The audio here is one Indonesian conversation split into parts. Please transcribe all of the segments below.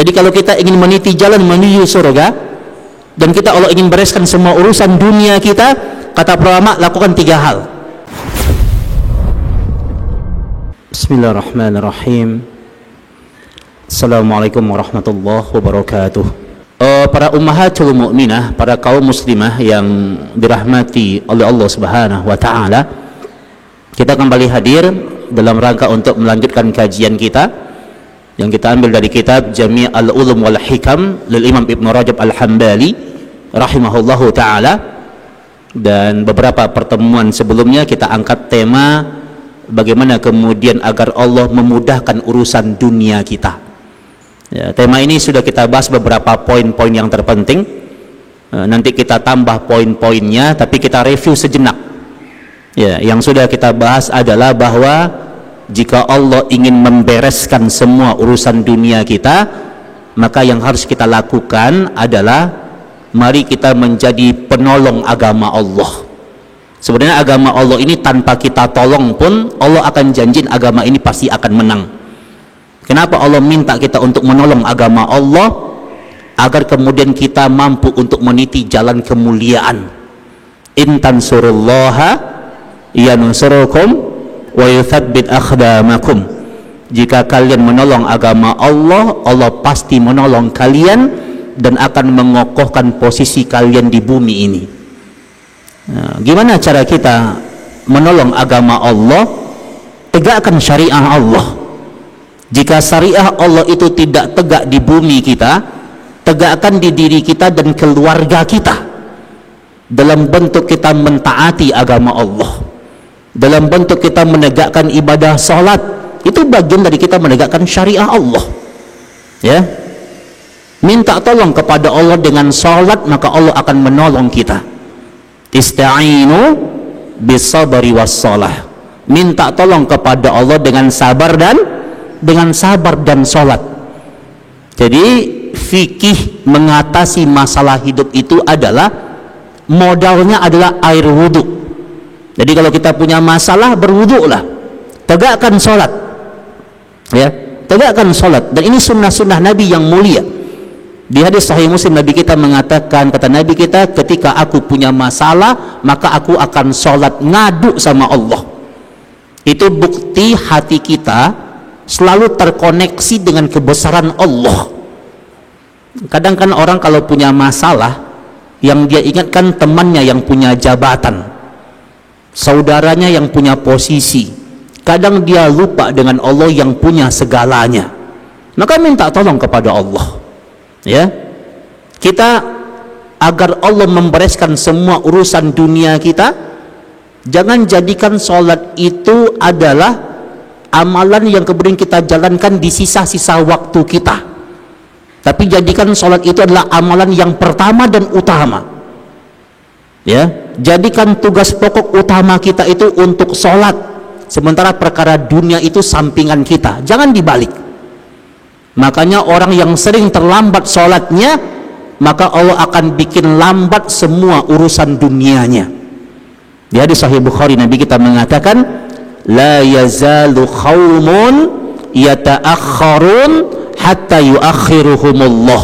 Jadi kalau kita ingin meniti jalan menuju surga dan kita Allah ingin bereskan semua urusan dunia kita, kata para ulama, lakukan 3 hal. Bismillahirrahmanirrahim. Assalamualaikum warahmatullahi wabarakatuh. Para ummahatul mukminah, para kaum muslimah yang dirahmati oleh Allah Subhanahu wa taala, kita kembali hadir dalam rangka untuk melanjutkan kajian kita yang kita ambil dari kitab Jami' al-Ulum wal Hikam lil Imam Ibn Rajab Al-Hambali rahimahullahu taala. Dan beberapa pertemuan sebelumnya kita angkat tema bagaimana kemudian agar Allah memudahkan urusan dunia kita. Ya, tema ini sudah kita bahas beberapa poin-poin yang terpenting. Nanti kita tambah poin-poinnya, tapi kita review sejenak. Ya, yang sudah kita bahas adalah bahwa jika Allah ingin membereskan semua urusan dunia kita, maka yang harus kita lakukan adalah mari kita menjadi penolong agama Allah. Sebenarnya agama Allah ini tanpa kita tolong pun Allah akan janjiin agama ini pasti akan menang. Kenapa Allah minta kita untuk menolong agama Allah? Agar kemudian kita mampu untuk meniti jalan kemuliaan. In tansurullaha yansurukum wa yuthabbit aqdamakum. Jika kalian menolong agama Allah, Allah pasti menolong kalian dan akan mengokohkan posisi kalian di bumi ini. Nah, gimana cara kita menolong agama Allah? Tegakkan syariah Allah. Jika syariah Allah itu tidak tegak di bumi kita, tegakkan di diri kita dan keluarga kita dalam bentuk kita mentaati agama Allah, dalam bentuk kita menegakkan ibadah salat. Itu bagian dari kita menegakkan syariah Allah. Ya, minta tolong kepada Allah dengan salat, maka Allah akan menolong kita. Ista'inu bisabri wassalah. Minta tolong kepada Allah dengan sabar dan salat. Jadi fikih mengatasi masalah hidup itu adalah modalnya adalah air wudhu. Jadi kalau kita punya masalah, berwudhulah, tegakkan sholat, ya, tegakkan sholat. Dan ini sunnah-sunnah Nabi yang mulia. Di hadis Sahih Muslim, Nabi kita mengatakan, kata Nabi kita, ketika aku punya masalah maka aku akan sholat, ngadu sama Allah. Itu bukti hati kita selalu terkoneksi dengan kebesaran Allah. Kadang kan orang kalau punya masalah, yang dia ingatkan temannya yang punya jabatan, saudaranya yang punya posisi. Kadang dia lupa dengan Allah yang punya segalanya. Maka minta tolong kepada Allah. Ya, kita agar Allah membereskan semua urusan dunia kita, jangan jadikan sholat itu adalah amalan yang kemudian kita jalankan di sisa-sisa waktu kita. Tapi jadikan sholat itu adalah amalan yang pertama dan utama. Ya, jadikan tugas pokok utama kita itu untuk sholat, sementara perkara dunia itu sampingan kita. Jangan dibalik. Makanya orang yang sering terlambat sholatnya, maka Allah akan bikin lambat semua urusan dunianya. Di hadis Sahih Bukhari, Nabi kita mengatakan, la yazalu qaumun yata'akhkharun hatta yuakhiruhumullah.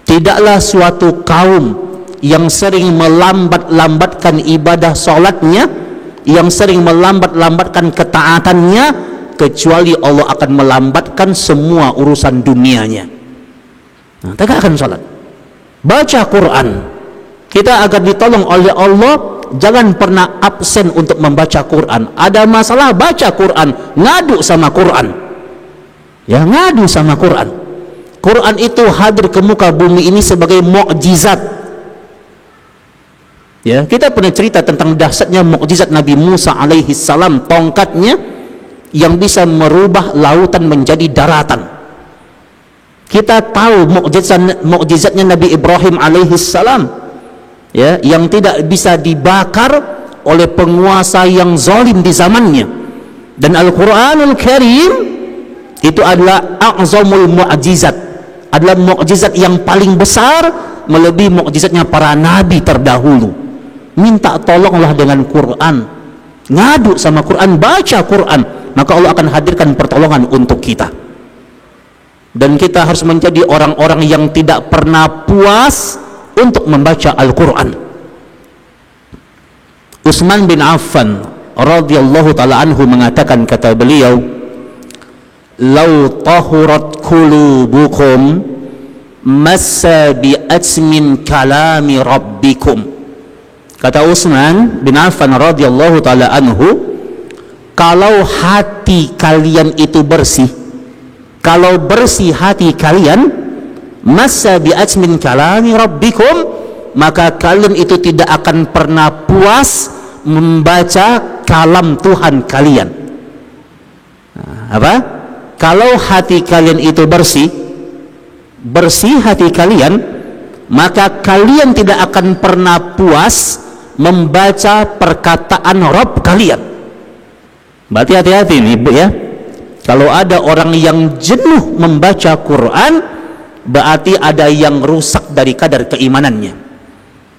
Tidaklah suatu kaum yang sering melambat-lambatkan ibadah sholatnya, yang sering melambat-lambatkan ketaatannya, kecuali Allah akan melambatkan semua urusan dunianya. Nah, tegakkan sholat, baca Quran. Kita agar ditolong oleh Allah, jangan pernah absen untuk membaca Quran. Ada masalah, baca Quran, ngadu sama Quran. Ya, ngadu sama Quran. Quran itu hadir ke muka bumi ini sebagai mukjizat. Ya, kita pernah cerita tentang dahsyatnya mukjizat Nabi Musa alaihi salam, tongkatnya yang bisa merubah lautan menjadi daratan. Kita tahu mukjizatnya Nabi Ibrahim alaihi salam, ya, yang tidak bisa dibakar oleh penguasa yang zalim di zamannya. Dan Al-Qur'anul Karim itu adalah a'zamul mu'jizat, adalah mukjizat yang paling besar, melebihi mukjizatnya para nabi terdahulu. Minta tolonglah dengan Quran, ngadu sama Quran, baca Quran, maka Allah akan hadirkan pertolongan untuk kita. dan kita harus menjadi orang-orang yang tidak pernah puas untuk membaca Al-Quran. Utsman bin Affan radhiyallahu ta'ala anhu mengatakan, kata beliau, "Lau tahurat qulubukum massa bi'atsmin kalami rabbikum." Kata Utsman bin Affan radhiyallahu ta'ala anhu, kalau hati kalian itu bersih, kalau bersih hati kalian, massa bi'atsmin kalami rabbikum, maka kalian itu tidak akan pernah puas membaca kalam Tuhan kalian. Apa? Kalau hati kalian itu bersih, bersih hati kalian, maka kalian tidak akan pernah puas membaca perkataan Rabb kalian. Berarti hati-hati nih, Bu, ya. Kalau ada orang yang jenuh membaca Quran, berarti ada yang rusak dari kadar keimanannya,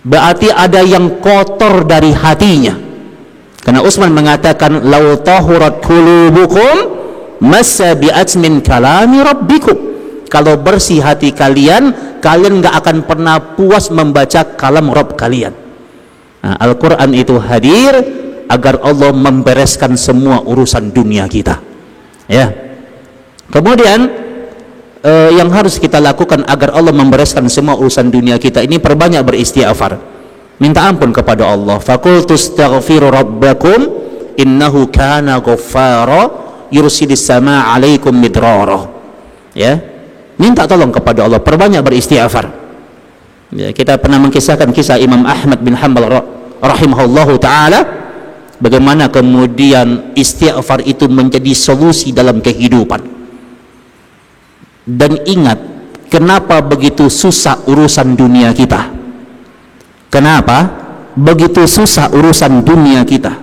berarti ada yang kotor dari hatinya. Karena Utsman mengatakan, "Lau tahurat qulubukum massa bi'atsmin kalami rabbikum." Kalau bersih hati kalian, kalian nggak akan pernah puas membaca kalam Rabb kalian. Nah, Al-Quran itu hadir agar Allah membereskan semua urusan dunia kita, ya. Kemudian yang harus kita lakukan agar Allah membereskan semua urusan dunia kita ini, perbanyak beristighfar, minta ampun kepada Allah. Faqultu astaghfiru rabbakum innahu kana ghaffara yursilis samaa 'alaikum midrara. Ya, minta tolong kepada Allah, perbanyak beristighfar. Ya, kita pernah mengkisahkan kisah Imam Ahmad bin Hanbal rahimahullahu taala, bagaimana kemudian istighfar itu menjadi solusi dalam kehidupan. Dan ingat, kenapa begitu susah urusan dunia kita? Kenapa begitu susah urusan dunia kita?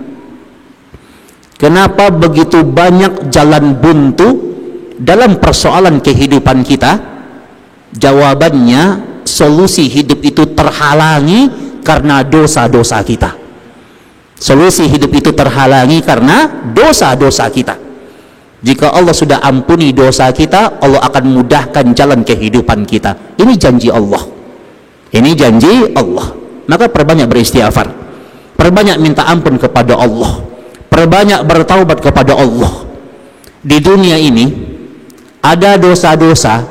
Kenapa begitu banyak jalan buntu dalam persoalan kehidupan kita? Jawabannya, solusi hidup itu terhalangi karena dosa-dosa kita. Solusi hidup itu terhalangi karena dosa-dosa kita. Jika Allah sudah ampuni dosa kita, Allah akan mudahkan jalan kehidupan kita. Ini janji Allah. Ini janji Allah. Maka perbanyak beristighfar, perbanyak minta ampun kepada Allah, perbanyak bertaubat kepada Allah. Di dunia ini ada dosa-dosa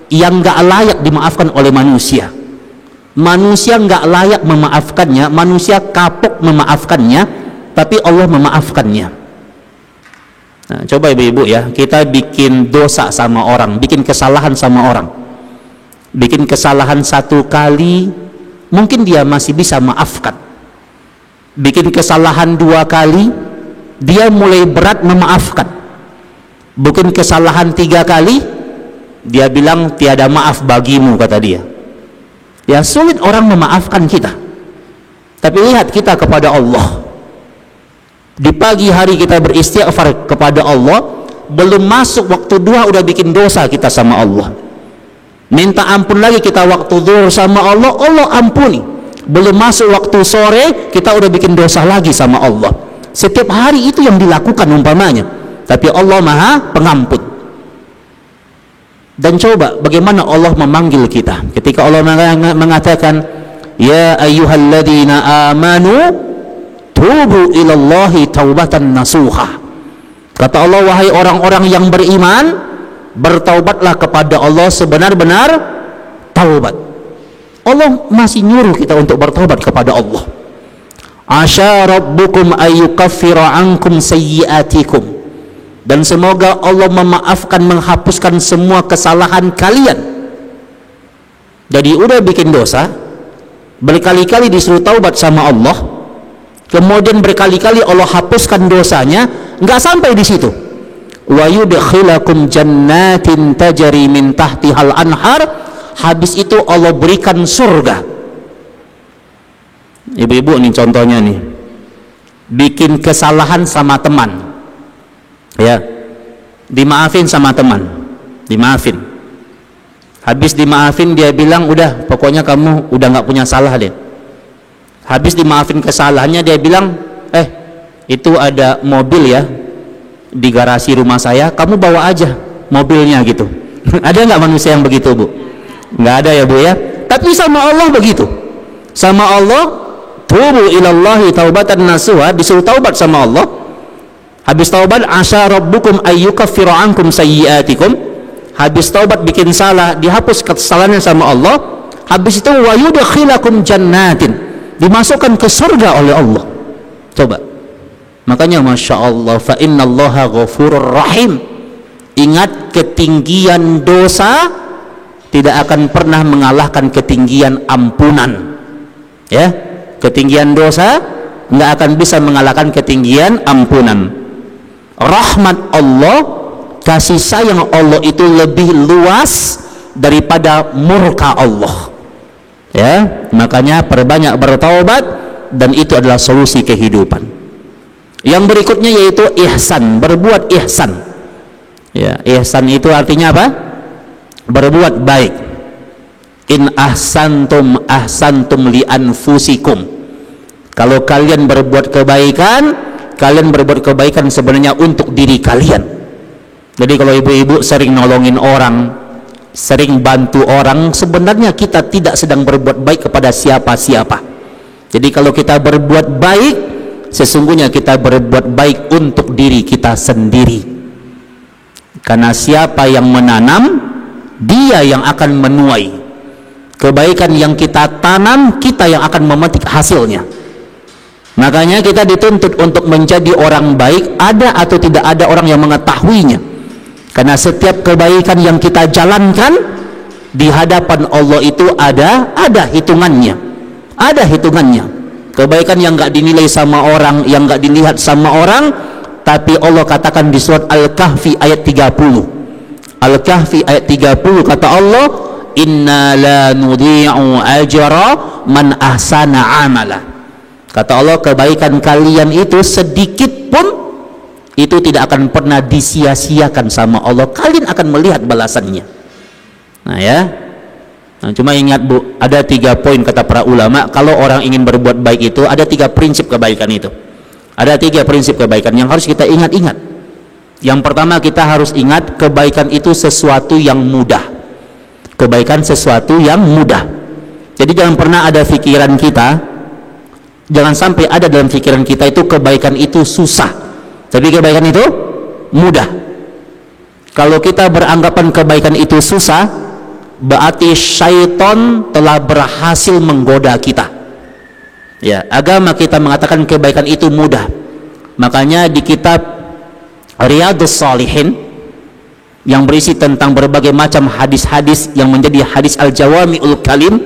yang gak layak dimaafkan oleh manusia. Manusia gak layak memaafkannya, manusia kapok memaafkannya, tapi Allah memaafkannya. Nah, coba ibu-ibu ya, kita bikin dosa sama orang, bikin kesalahan sama orang, bikin kesalahan satu kali, mungkin dia masih bisa maafkan. Bikin kesalahan dua kali, dia mulai berat memaafkan. Bikin kesalahan tiga kali, dia bilang tiada maaf bagimu, kata dia. Ya, sulit orang memaafkan kita. Tapi lihat kita kepada Allah. Di pagi hari kita beristighfar kepada Allah, belum masuk waktu duha udah bikin dosa kita sama Allah. Minta ampun lagi kita waktu zuhur sama Allah, Allah ampuni. Belum masuk waktu sore, kita udah bikin dosa lagi sama Allah. Setiap hari itu yang dilakukan umpamanya, tapi Allah Maha Pengampun. Dan coba bagaimana Allah memanggil kita ketika Allah mengatakan, "Ya ayyuhalladzina amanu tubu ilallahi taubatan nasuha." Kata Allah, wahai orang-orang yang beriman, bertaubatlah kepada Allah sebenar-benar taubat. Allah masih nyuruh kita untuk bertaubat kepada Allah. Asya rabbukum ayyukaffira ankum sayyiatikum, dan semoga Allah memaafkan, menghapuskan semua kesalahan kalian. Jadi udah bikin dosa, berkali-kali disuruh taubat sama Allah, kemudian berkali-kali Allah hapuskan dosanya, nggak sampai di situ. Wa yudkhilakum jannatin tajri min tahtihal anhar, habis itu Allah berikan surga. Ibu-ibu nih contohnya nih, bikin kesalahan sama teman, ya, dimaafin sama teman, dimaafin. Habis dimaafin dia bilang, udah pokoknya kamu udah nggak punya salah deh. Habis dimaafin kesalahannya dia bilang, itu ada mobil ya di garasi rumah saya, kamu bawa aja mobilnya gitu. Ada nggak manusia yang begitu, Bu? Nggak ada ya, Bu ya. Tapi sama Allah begitu. Sama Allah, tubu ilallahi taubatan nasuha, disuruh taubat sama Allah. Habis taubat, asa rabbukum ayyukaffiru ankum sayyiatikum. Habis taubat bikin salah, dihapus kesalahannya sama Allah. Habis itu wa yudkhilakum jannatin, dimasukkan ke surga oleh Allah. Coba. Makanya Masya Allah, fa innallaha ghafurur rahim. Ingat, ketinggian dosa tidak akan pernah mengalahkan ketinggian ampunan. Ya, ketinggian dosa nggak akan bisa mengalahkan ketinggian ampunan. Rahmat Allah, kasih sayang Allah itu lebih luas daripada murka Allah. Ya, makanya perbanyak bertaubat, dan itu adalah solusi kehidupan. Yang berikutnya yaitu ihsan, berbuat ihsan. Ya, ihsan itu artinya apa? Berbuat baik. In ahsantum ahsantum li anfusikum. Kalau kalian berbuat kebaikan, kalian berbuat kebaikan sebenarnya untuk diri kalian. Jadi kalau ibu-ibu sering nolongin orang, sering bantu orang, sebenarnya kita tidak sedang berbuat baik kepada siapa-siapa. Jadi kalau kita berbuat baik, sesungguhnya kita berbuat baik untuk diri kita sendiri. Karena siapa yang menanam, dia yang akan menuai. Kebaikan yang kita tanam, kita yang akan memetik hasilnya. Makanya kita dituntut untuk menjadi orang baik, ada atau tidak ada orang yang mengetahuinya. Karena setiap kebaikan yang kita jalankan di hadapan Allah itu ada hitungannya. Ada hitungannya. Kebaikan yang nggak dinilai sama orang, yang nggak dilihat sama orang, tapi Allah katakan di surat Al-Kahfi ayat 30. Al-Kahfi ayat 30 kata Allah, inna la nudhi'u ajra man ahsana amala. Kata Allah, kebaikan kalian itu sedikit pun itu tidak akan pernah disia-siakan sama Allah. Kalian akan melihat balasannya. Nah ya, nah, cuma ingat Bu, ada 3 poin kata para ulama. Kalau orang ingin berbuat baik itu ada 3 prinsip kebaikan itu. Ada 3 prinsip kebaikan yang harus kita ingat-ingat. Yang pertama, kita harus ingat kebaikan itu sesuatu yang mudah. Kebaikan sesuatu yang mudah. Jadi jangan pernah ada pikiran kita, jangan sampai ada dalam pikiran kita itu kebaikan itu susah, tapi kebaikan itu mudah. Kalau kita beranggapan kebaikan itu susah, berarti syaitan telah berhasil menggoda kita. Ya, agama kita mengatakan kebaikan itu mudah. Makanya di kitab Riyadhus Shalihin yang berisi tentang berbagai macam hadis-hadis yang menjadi hadis al-jawami'ul kalim,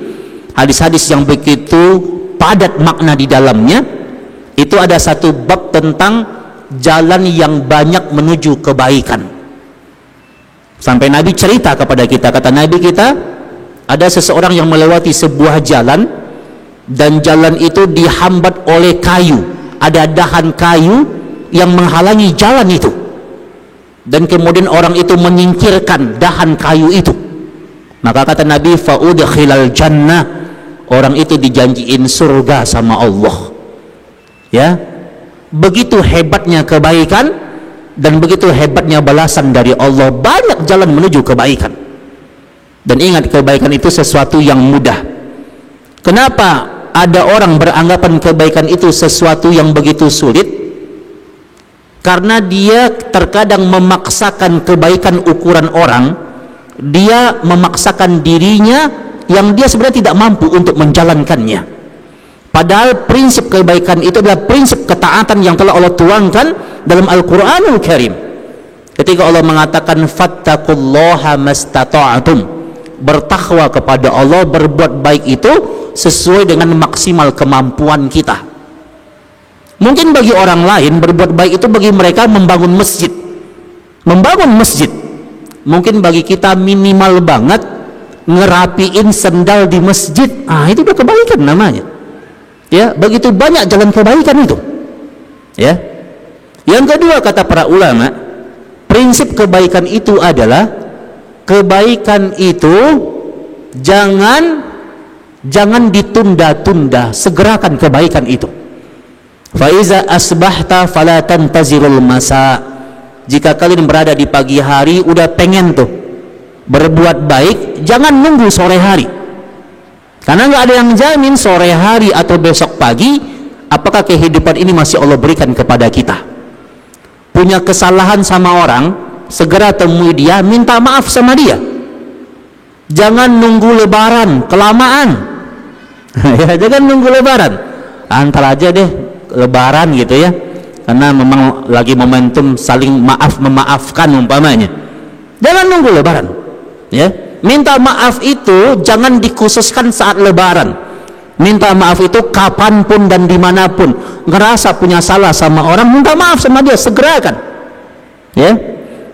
hadis-hadis yang begitu padat makna di dalamnya, itu ada satu bab tentang jalan yang banyak menuju kebaikan. Sampai Nabi cerita kepada kita, kata Nabi kita, ada seseorang yang melewati sebuah jalan, dan jalan itu dihambat oleh kayu. Ada dahan kayu yang menghalangi jalan itu, dan kemudian orang itu menyingkirkan dahan kayu itu. Maka kata Nabi, fa'udkhilal jannah, orang itu dijanjiin surga sama Allah. Ya, begitu hebatnya kebaikan dan begitu hebatnya balasan dari Allah. Banyak jalan menuju kebaikan. Dan ingat, kebaikan itu sesuatu yang mudah. Kenapa ada orang beranggapan kebaikan itu sesuatu yang begitu sulit? Karena dia terkadang memaksakan kebaikan ukuran orang, dia memaksakan dirinya yang dia sebenarnya tidak mampu untuk menjalankannya. Padahal prinsip kebaikan itu adalah prinsip ketaatan yang telah Allah tuangkan dalam Al-Quranul Karim. Ketika Allah mengatakan fattaqullaha mastata'tum, bertakwa kepada Allah, berbuat baik itu sesuai dengan maksimal kemampuan kita. Mungkin bagi orang lain berbuat baik itu bagi mereka membangun masjid. Membangun masjid. Mungkin bagi kita minimal banget ngerapiin sendal di masjid. Itu udah kebaikan namanya. Ya, begitu banyak jalan kebaikan itu. Ya. Yang kedua, kata para ulama, prinsip kebaikan itu adalah kebaikan itu jangan ditunda-tunda, segerakan kebaikan itu. Faiza asbahta fala tantazirul masa. Jika kalian berada di pagi hari, udah pengen tuh berbuat baik jangan nunggu sore hari, karena nggak ada yang jamin sore hari atau besok pagi apakah kehidupan ini masih Allah berikan kepada kita. Punya kesalahan sama orang, segera temui dia, minta maaf sama dia. Jangan nunggu lebaran kelamaan. Ya, jangan nunggu lebaran, antar aja deh lebaran gitu ya, karena memang lagi momentum saling maaf memaafkan umpamanya. Jangan nunggu lebaran ya. Minta maaf itu jangan dikhususkan saat lebaran. Minta maaf itu kapanpun dan dimanapun. Ngerasa punya salah sama orang, minta maaf sama dia, segerakan ya.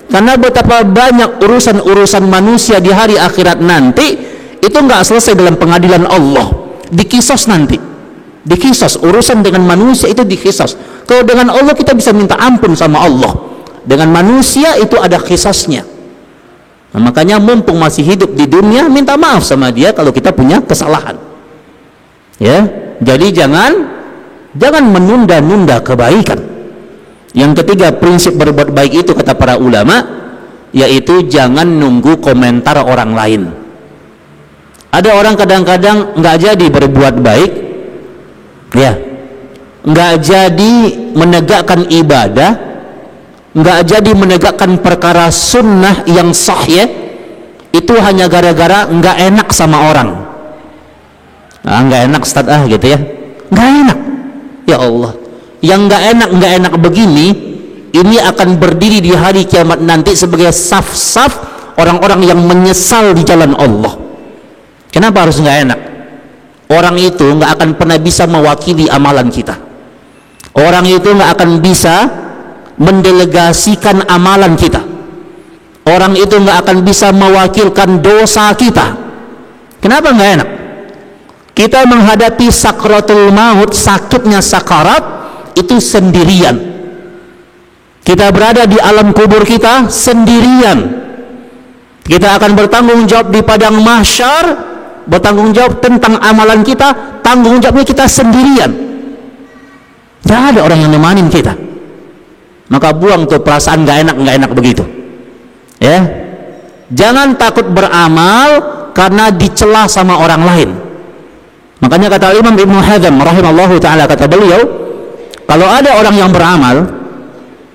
Karena betapa banyak urusan-urusan manusia di hari akhirat nanti itu nggak selesai dalam pengadilan Allah, dikisos nanti, dikisos. Urusan dengan manusia itu dikisos. Kalau dengan Allah kita bisa minta ampun sama Allah, dengan manusia itu ada kisosnya. Nah, makanya mumpung masih hidup di dunia, minta maaf sama dia kalau kita punya kesalahan ya. Jadi jangan menunda-nunda kebaikan. Yang ketiga, prinsip berbuat baik itu kata para ulama, yaitu jangan nunggu komentar orang lain. Ada orang kadang-kadang nggak jadi berbuat baik ya, nggak jadi menegakkan ibadah, nggak jadi menegakkan perkara sunnah yang sahih, itu hanya gara-gara nggak enak sama orang. Nggak enak Ustaz gitu ya, nggak enak. Ya Allah, yang nggak enak begini, ini akan berdiri di hari kiamat nanti sebagai saf-saf orang-orang yang menyesal di jalan Allah. Kenapa harus nggak enak? Orang itu nggak akan pernah bisa mewakili amalan kita. Orang itu nggak akan bisa mendelegasikan amalan kita. Orang itu nggak akan bisa mewakilkan dosa kita. Kenapa nggak enak? Kita menghadapi sakratul maut, sakitnya sakarat itu sendirian. Kita berada di alam kubur kita sendirian. Kita akan bertanggung jawab di padang mahsyar, bertanggung jawab tentang amalan kita, tanggung jawabnya kita sendirian. Tidak ada orang yang nemanin kita. Maka buang tuh perasaan nggak enak begitu ya. Jangan takut beramal karena dicela sama orang lain. Makanya kata Imam Ibnu Hazm rahimallahu taala, kata beliau, kalau ada orang yang beramal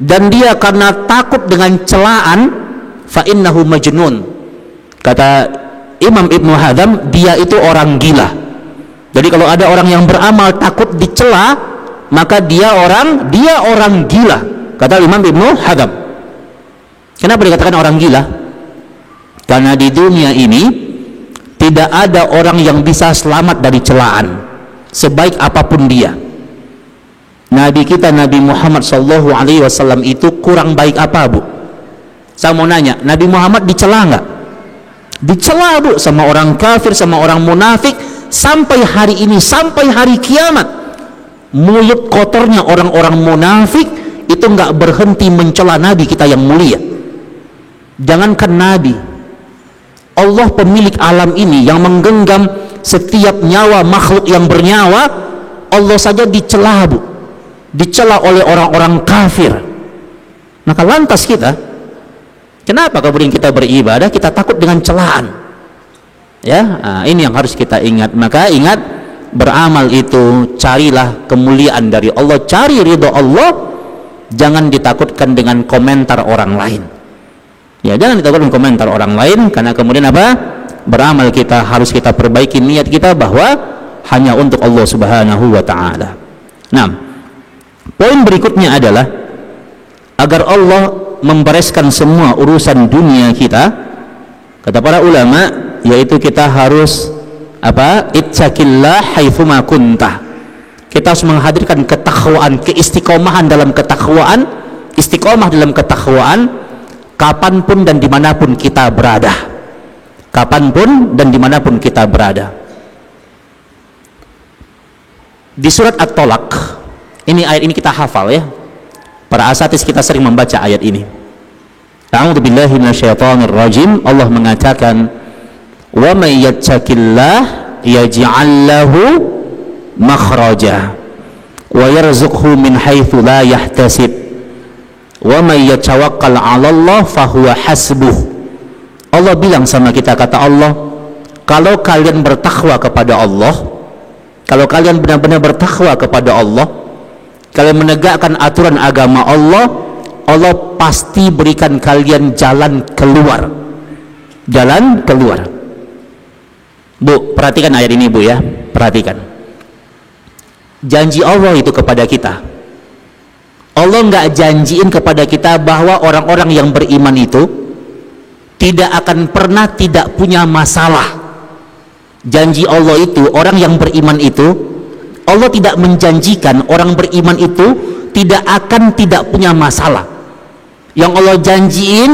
dan dia karena takut dengan celaan, fa innahu majnun. Kata Imam Ibnu Hazm, dia itu orang gila. Jadi kalau ada orang yang beramal takut dicela, maka dia orang gila. Kata Imam Ibnu Hazm. Kenapa dikatakan orang gila? Karena di dunia ini tidak ada orang yang bisa selamat dari celaan, sebaik apapun dia. Nabi kita Nabi Muhammad SAW itu kurang baik apa, Bu? Saya mau nanya, Nabi Muhammad dicela nggak? Dicela, Bu, sama orang kafir, sama orang munafik, sampai hari ini, sampai hari kiamat. Mulut kotornya orang-orang munafik itu nggak berhenti mencela Nabi kita yang mulia. Jangankan Nabi, Allah pemilik alam ini yang menggenggam setiap nyawa makhluk yang bernyawa, Allah saja dicela, Bu, dicela oleh orang-orang kafir. Maka lantas kita, kenapa kemudian kita beribadah kita takut dengan celaan ya? Ini yang harus kita ingat. Maka ingat, beramal itu carilah kemuliaan dari Allah, cari ridho Allah, jangan ditakutkan dengan komentar orang lain ya. Jangan ditakutkan komentar orang lain, karena kemudian apa? Beramal kita harus kita perbaiki niat kita bahwa hanya untuk Allah Subhanahu wa ta'ala. Nah, poin berikutnya adalah agar Allah membereskan semua urusan dunia kita, kata para ulama, yaitu kita harus apa? Ittaqillah haitsuma kuntah. Kita harus menghadirkan ketakwaan, keistiqomahan dalam ketakwaan, istiqomah dalam ketakwaan kapanpun dan dimanapun kita berada. Kapanpun dan dimanapun kita berada. Di surat At-Tolaq, ini ayat ini kita hafal ya. Para asatis kita sering membaca ayat ini. A'udzubillahi minasyaitonir rajim. Allah mengatakan, "Wa may yattaqillah yaj'al lahu makhraja wa yarzuqhu min haitsu la yahtasib wa may yatawakkal 'ala Allah fa huwa hasbuh Allah bilang sama kita, kata Allah, kalau kalian bertakwa kepada Allah, kalau kalian benar-benar bertakwa kepada Allah, kalian menegakkan aturan agama Allah, Allah pasti berikan kalian jalan keluar. Jalan keluar. Bu, perhatikan ayat ini Bu ya, perhatikan. Janji Allah itu kepada kita, Allah nggak janjiin kepada kita bahwa orang-orang yang beriman itu tidak akan pernah tidak punya masalah. Janji Allah itu, orang yang beriman itu, Allah tidak menjanjikan orang beriman itu tidak akan tidak punya masalah. Yang Allah janjiin,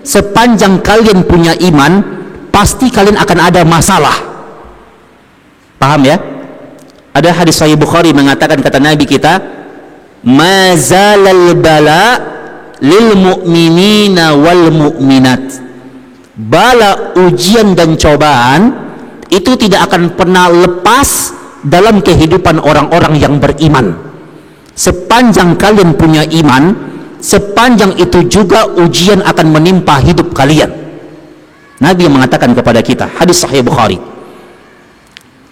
sepanjang kalian punya iman, pasti kalian akan ada masalah. Paham ya? Ada hadis Sahih Bukhari mengatakan, kata Nabi kita, mazalal bala lil mu'minina wal mu'minat. Bala, ujian dan cobaan itu tidak akan pernah lepas dalam kehidupan orang-orang yang beriman. Sepanjang kalian punya iman, sepanjang itu juga ujian akan menimpa hidup kalian. Nabi yang mengatakan kepada kita, hadis Sahih Bukhari.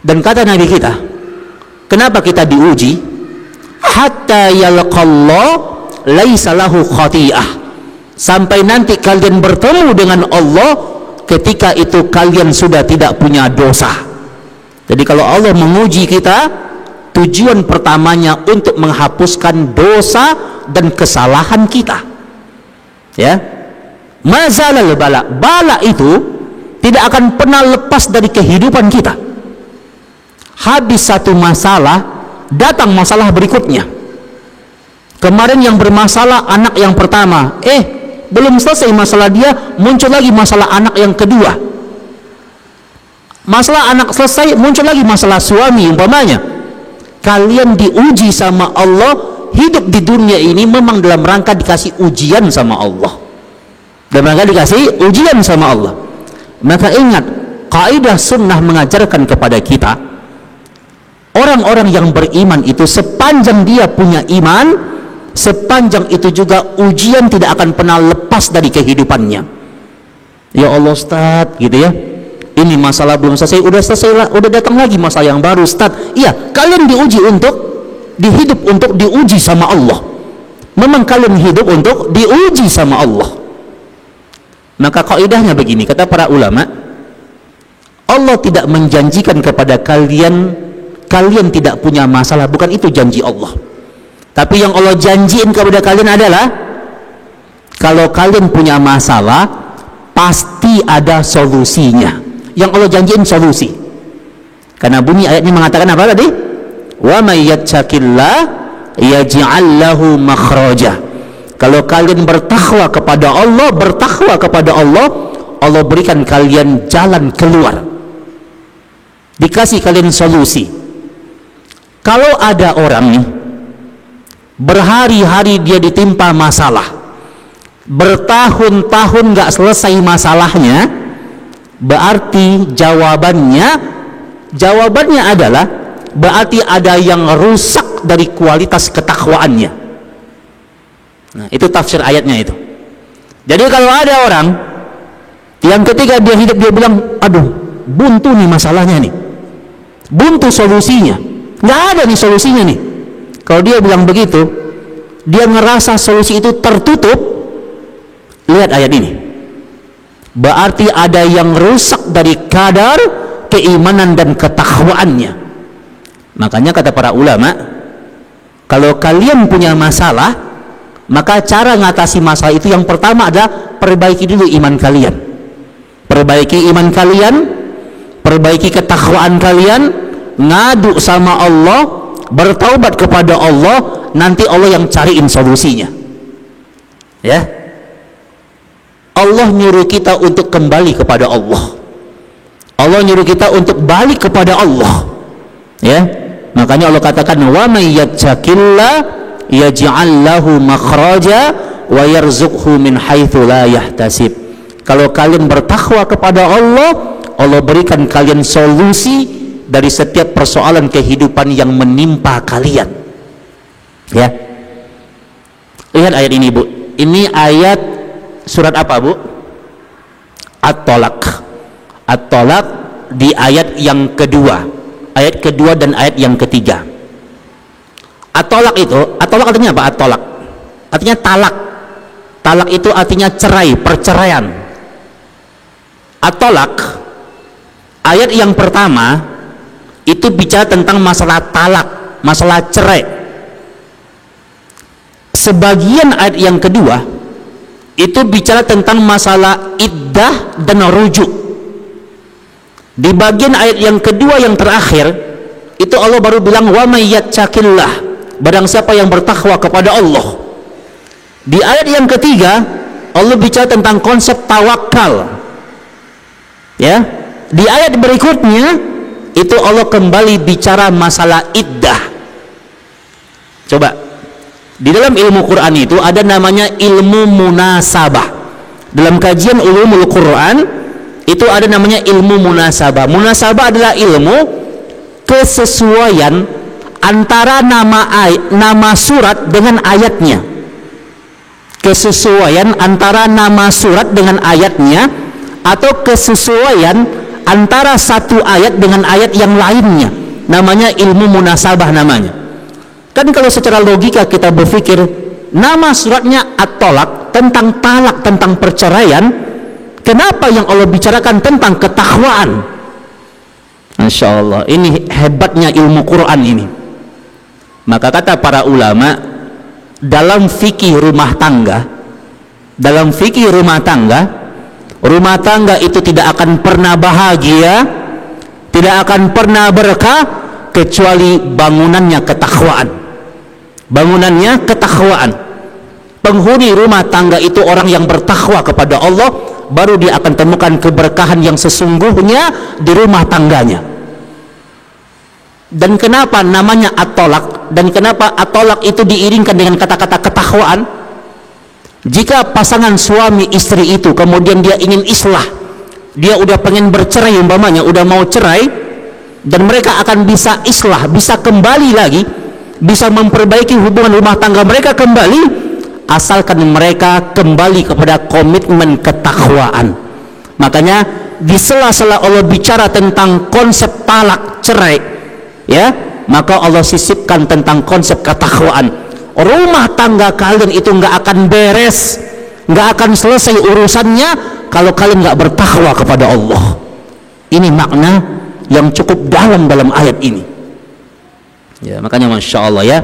Dan kata Nabi kita, kenapa kita diuji? Hatta yalqallah laisa lahu khati'ah. Sampai nanti kalian bertemu dengan Allah, ketika itu kalian sudah tidak punya dosa. Jadi kalau Allah menguji kita, tujuan pertamanya untuk menghapuskan dosa dan kesalahan kita. Ya, mazalal bala, bala itu tidak akan pernah lepas dari kehidupan kita. Habis satu masalah, datang masalah berikutnya. Kemarin yang bermasalah anak yang pertama, belum selesai masalah dia, muncul lagi masalah anak yang kedua. Masalah anak selesai, muncul lagi masalah suami umpamanya. Kalian diuji sama Allah, hidup di dunia ini memang dalam rangka dikasih ujian sama Allah, dalam rangka dikasih ujian sama Allah. Maka ingat, kaidah sunnah mengajarkan kepada kita, orang-orang yang beriman itu sepanjang dia punya iman, sepanjang itu juga ujian tidak akan pernah lepas dari kehidupannya. Ya Allah Ustaz, gitu ya, ini masalah belum selesai, udah selesai lah, udah datang lagi masalah yang baru Ustaz. Iya, kalian diuji untuk dihidup untuk diuji sama Allah. Memang kalian hidup untuk diuji sama Allah. Maka kaidahnya begini, kata para ulama, Allah tidak menjanjikan kepada kalian tidak punya masalah, bukan itu janji Allah. Tapi yang Allah janjiin kepada kalian adalah, kalau kalian punya masalah, pasti ada solusinya. Yang Allah janjiin solusi. Karena bunyi ayatnya mengatakan apa tadi? Wa may yattaqillah yaj'al lahu makhraja. Kalau kalian bertakwa kepada Allah, Allah berikan kalian jalan keluar. Dikasih kalian solusi. Kalau ada orang nih, berhari-hari dia ditimpa masalah, bertahun-tahun gak selesai masalahnya, berarti jawabannya adalah berarti ada yang rusak dari kualitas ketakwaannya. Nah, itu tafsir ayatnya itu. Jadi kalau ada orang yang ketika dia hidup dia bilang, aduh buntu nih masalahnya nih, buntu solusinya, nggak ada nih solusinya nih. Kalau dia bilang begitu, dia ngerasa solusi itu tertutup, lihat ayat ini, berarti ada yang rusak dari kadar keimanan dan ketakwaannya. Makanya kata para ulama, kalau kalian punya masalah, maka cara ngatasi masalah itu yang pertama adalah perbaiki dulu iman kalian. Perbaiki iman kalian, perbaiki ketakwaan kalian, ngadu sama Allah, bertaubat kepada Allah, nanti Allah yang cariin solusinya. Ya, Allah nyuruh kita untuk kembali kepada Allah. Allah nyuruh kita untuk balik kepada Allah. Ya, makanya Allah katakan, wa may yattaqillah yaj'al lahu makhraja wa yarzuqhu min haitsu la yahtasib. Kalau kalian bertakwa kepada Allah, Allah berikan kalian solusi dari setiap persoalan kehidupan yang menimpa kalian. Ya, lihat ayat ini Bu. Ini ayat surat apa Bu? at-tolak. At-tolak di ayat yang kedua, ayat kedua dan ayat yang ketiga. At-tolak itu, at-tolak artinya apa? At-tolak artinya talak. Talak itu artinya cerai, perceraian. At-tolak ayat yang pertama itu bicara tentang masalah talak, masalah cerai. Sebagian ayat yang kedua itu bicara tentang masalah iddah dan rujuk. Di bagian ayat yang kedua yang terakhir itu Allah baru bilang wa may yattaqillah, barang siapa yang bertakwa kepada Allah. Di ayat yang ketiga Allah bicara tentang konsep tawakal. Ya, di ayat berikutnya itu Allah kembali bicara masalah iddah. Coba, di dalam ilmu Quran itu ada namanya ilmu munasabah. Dalam kajian ulumul Quran itu ada namanya ilmu munasabah. Munasabah adalah ilmu kesesuaian antara nama surat dengan ayatnya. Kesesuaian antara nama surat dengan ayatnya, atau kesesuaian antara satu ayat dengan ayat yang lainnya. Namanya ilmu munasabah namanya. Kan kalau secara logika kita berpikir nama suratnya at-tolak, tentang talak, tentang perceraian, kenapa yang Allah bicarakan tentang ketakwaan? Masya Allah, ini hebatnya ilmu Quran ini. Maka kata para ulama, dalam fikih rumah tangga, dalam fikih rumah tangga itu tidak akan pernah bahagia, tidak akan pernah berkah kecuali bangunannya ketakwaan. Bangunannya ketakwaan. Penghuni rumah tangga itu orang yang bertakwa kepada Allah, baru dia akan temukan keberkahan yang sesungguhnya di rumah tangganya. Dan kenapa namanya at-tolak, dan kenapa at-tolak itu diiringkan dengan kata-kata ketakwaan? Jika pasangan suami istri itu kemudian dia ingin islah, dia udah pengen bercerai umpamanya, udah mau cerai, dan mereka akan bisa islah, bisa kembali lagi, bisa memperbaiki hubungan rumah tangga mereka kembali, asalkan mereka kembali kepada komitmen ketakwaan. Makanya di sela-sela Allah bicara tentang konsep talak, cerai, ya, maka Allah sisipkan tentang konsep ketakwaan. Rumah tangga kalian itu nggak akan beres, nggak akan selesai urusannya kalau kalian nggak bertakwa kepada Allah. Ini makna yang cukup dalam ayat ini. Ya, makanya Masya Allah ya,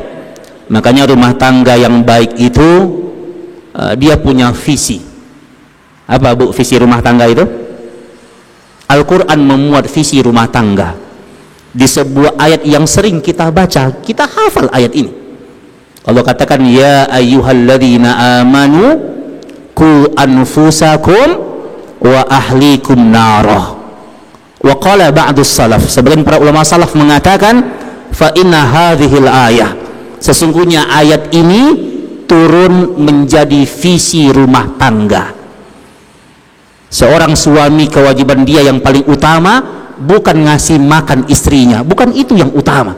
makanya rumah tangga yang baik itu dia punya visi. Apa Bu visi rumah tangga itu? Al-Quran memuat visi rumah tangga di sebuah ayat yang sering kita baca, kita hafal ayat ini. Allah katakan ya ayyuhalladzina amanu qu anfusakum wa ahlikum narah. Wa qala ba'dus salaf, sebagian para ulama salaf mengatakan fa inna hadhil ayah, sesungguhnya ayat ini turun menjadi visi rumah tangga. Seorang suami kewajiban dia yang paling utama bukan ngasih makan istrinya, bukan itu yang utama.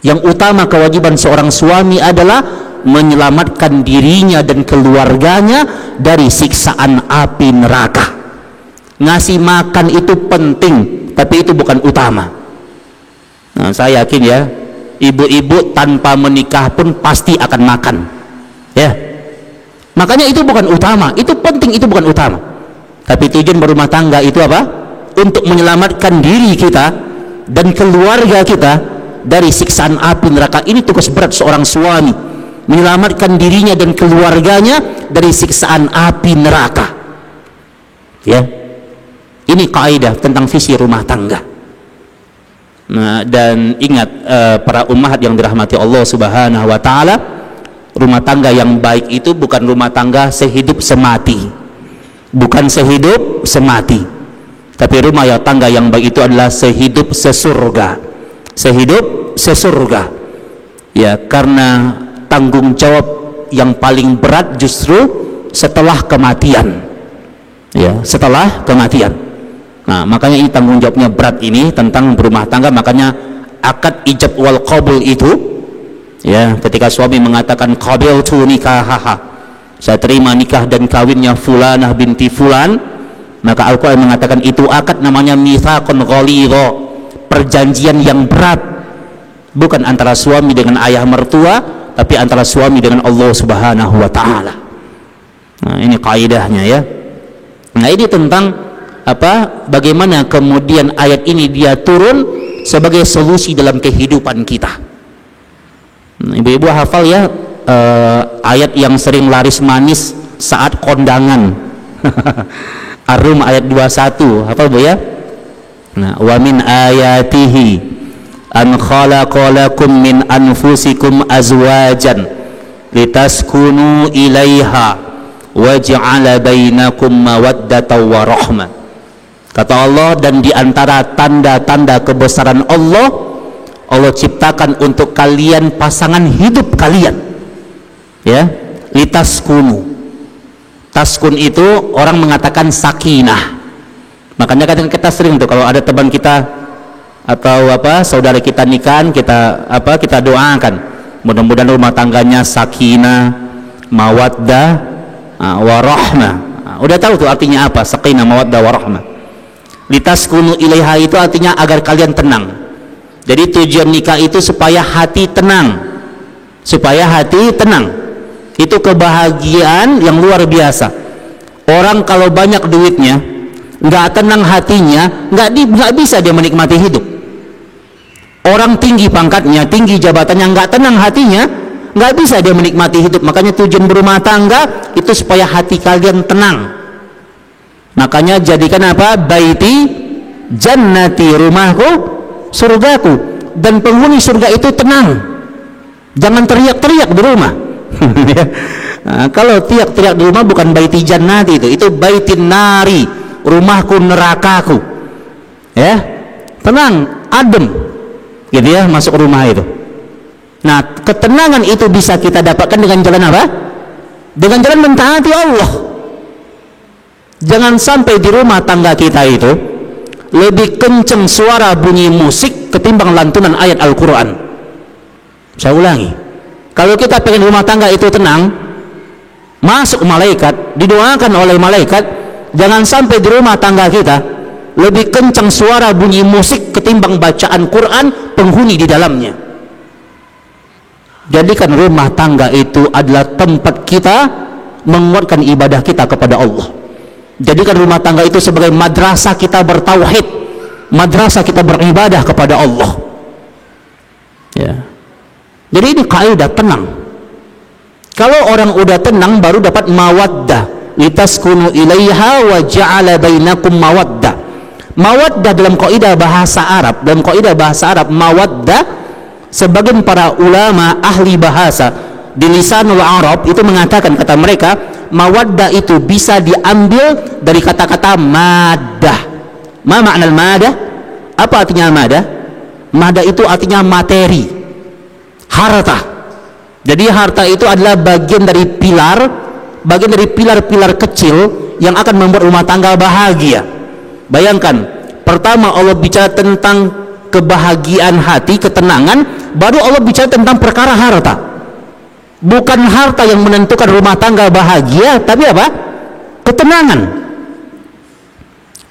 Yang utama kewajiban seorang suami adalah menyelamatkan dirinya dan keluarganya dari siksaan api neraka. Ngasih makan itu penting, tapi itu bukan utama. Nah, saya yakin ya, ibu-ibu tanpa menikah pun pasti akan makan, ya. Makanya itu bukan utama, itu penting, itu bukan utama. Tapi tujuan berumah tangga itu apa? Untuk menyelamatkan diri kita dan keluarga kita dari siksaan api neraka. Ini tugas berat seorang suami, menyelamatkan dirinya dan keluarganya dari siksaan api neraka. Ya, ini kaidah tentang visi rumah tangga. Nah, dan ingat para ummahat yang dirahmati Allah Subhanahu wa taala, rumah tangga yang baik itu bukan rumah tangga sehidup semati, bukan sehidup semati, tapi rumah tangga yang baik itu adalah sehidup sesurga, sehidup sesurga. Ya, karena tanggung jawab yang paling berat justru setelah kematian, ya, setelah kematian. Nah, makanya ini tanggung jawabnya berat ini tentang berumah tangga. Makanya akad ijab wal qabul itu, ya, ketika suami mengatakan qabiltu nikahaha, saya terima nikah dan kawinnya fulanah binti fulan, Maka Al-Quran mengatakan itu akad namanya mitsaqun ghalidha, perjanjian yang berat, bukan antara suami dengan ayah mertua, tapi antara suami dengan Allah Subhanahu wa taala. Nah, ini kaidahnya ya. Nah, ini tentang bagaimana kemudian ayat ini dia turun sebagai solusi dalam kehidupan kita. Nah, ibu-ibu hafal ya ayat yang sering laris manis saat kondangan. Ar-Rum ayat 21, hafal Bu ya? Nah, wa min ayatihi an khalaqalakum min anfusikum azwajan litaskunu ilaiha wa ja'ala bainakum mawaddatan wa rahmah. Kata Allah, dan di antara tanda-tanda kebesaran Allah, Allah ciptakan untuk kalian pasangan hidup kalian. Ya, litaskunu. Taskun itu orang mengatakan sakinah. Makanya kadang kita sering tuh kalau ada teman kita atau saudara kita nikahan, kita doakan mudah-mudahan rumah tangganya sakinah, mawaddah, warahmah. Udah tahu tuh artinya apa sakinah, mawaddah, warahmah. Litaskunu ilaiha itu artinya agar kalian tenang. Jadi tujuan nikah itu supaya hati tenang, supaya hati tenang. Itu kebahagiaan yang luar biasa. Orang kalau banyak duitnya, nggak tenang hatinya, nggak bisa dia menikmati hidup. Orang tinggi pangkatnya, tinggi jabatannya, nggak tenang hatinya, nggak bisa dia menikmati hidup. Makanya tujuan berumah tangga itu supaya hati kalian tenang. Makanya jadikan apa? Baiti jannati, rumahku surgaku, dan penghuni surga itu tenang. Jangan teriak-teriak di rumah. Nah, kalau teriak-teriak di rumah bukan baiti jannati, itu baitin nari, rumahku nerakaku. Ya, tenang, adem, gitu ya, masuk rumah itu. Nah, ketenangan itu bisa kita dapatkan dengan jalan apa? Dengan jalan mentaati Allah. Jangan sampai di rumah tangga kita itu lebih kenceng suara bunyi musik ketimbang lantunan ayat Al-Quran. Saya ulangi, kalau kita pengen rumah tangga itu tenang, masuk malaikat, didoakan oleh malaikat, jangan sampai di rumah tangga kita lebih kencang suara bunyi musik ketimbang bacaan Quran penghuni di dalamnya. Jadikan rumah tangga itu adalah tempat kita menguatkan ibadah kita kepada Allah. Jadikan rumah tangga itu sebagai madrasah kita bertauhid, madrasah kita beribadah kepada Allah. Ya. Jadi ini kaidah tenang. Kalau orang udah tenang baru dapat mawaddah. Litaskunu ilaiha wa ja'ala bainakum mawaddah. Mawaddah dalam kaidah bahasa Arab, mawaddah, sebagian para ulama ahli bahasa di lisanul Arab itu mengatakan, kata mereka, mawaddah itu bisa diambil dari kata-kata madah. Ma makna madah? Apa artinya madah? Madah itu artinya materi, harta. Jadi harta itu adalah bagian dari pilar-pilar kecil yang akan membuat rumah tangga bahagia. Bayangkan, pertama Allah bicara tentang kebahagiaan hati, ketenangan, baru Allah bicara tentang perkara harta. Bukan harta yang menentukan rumah tangga bahagia, tapi apa? Ketenangan.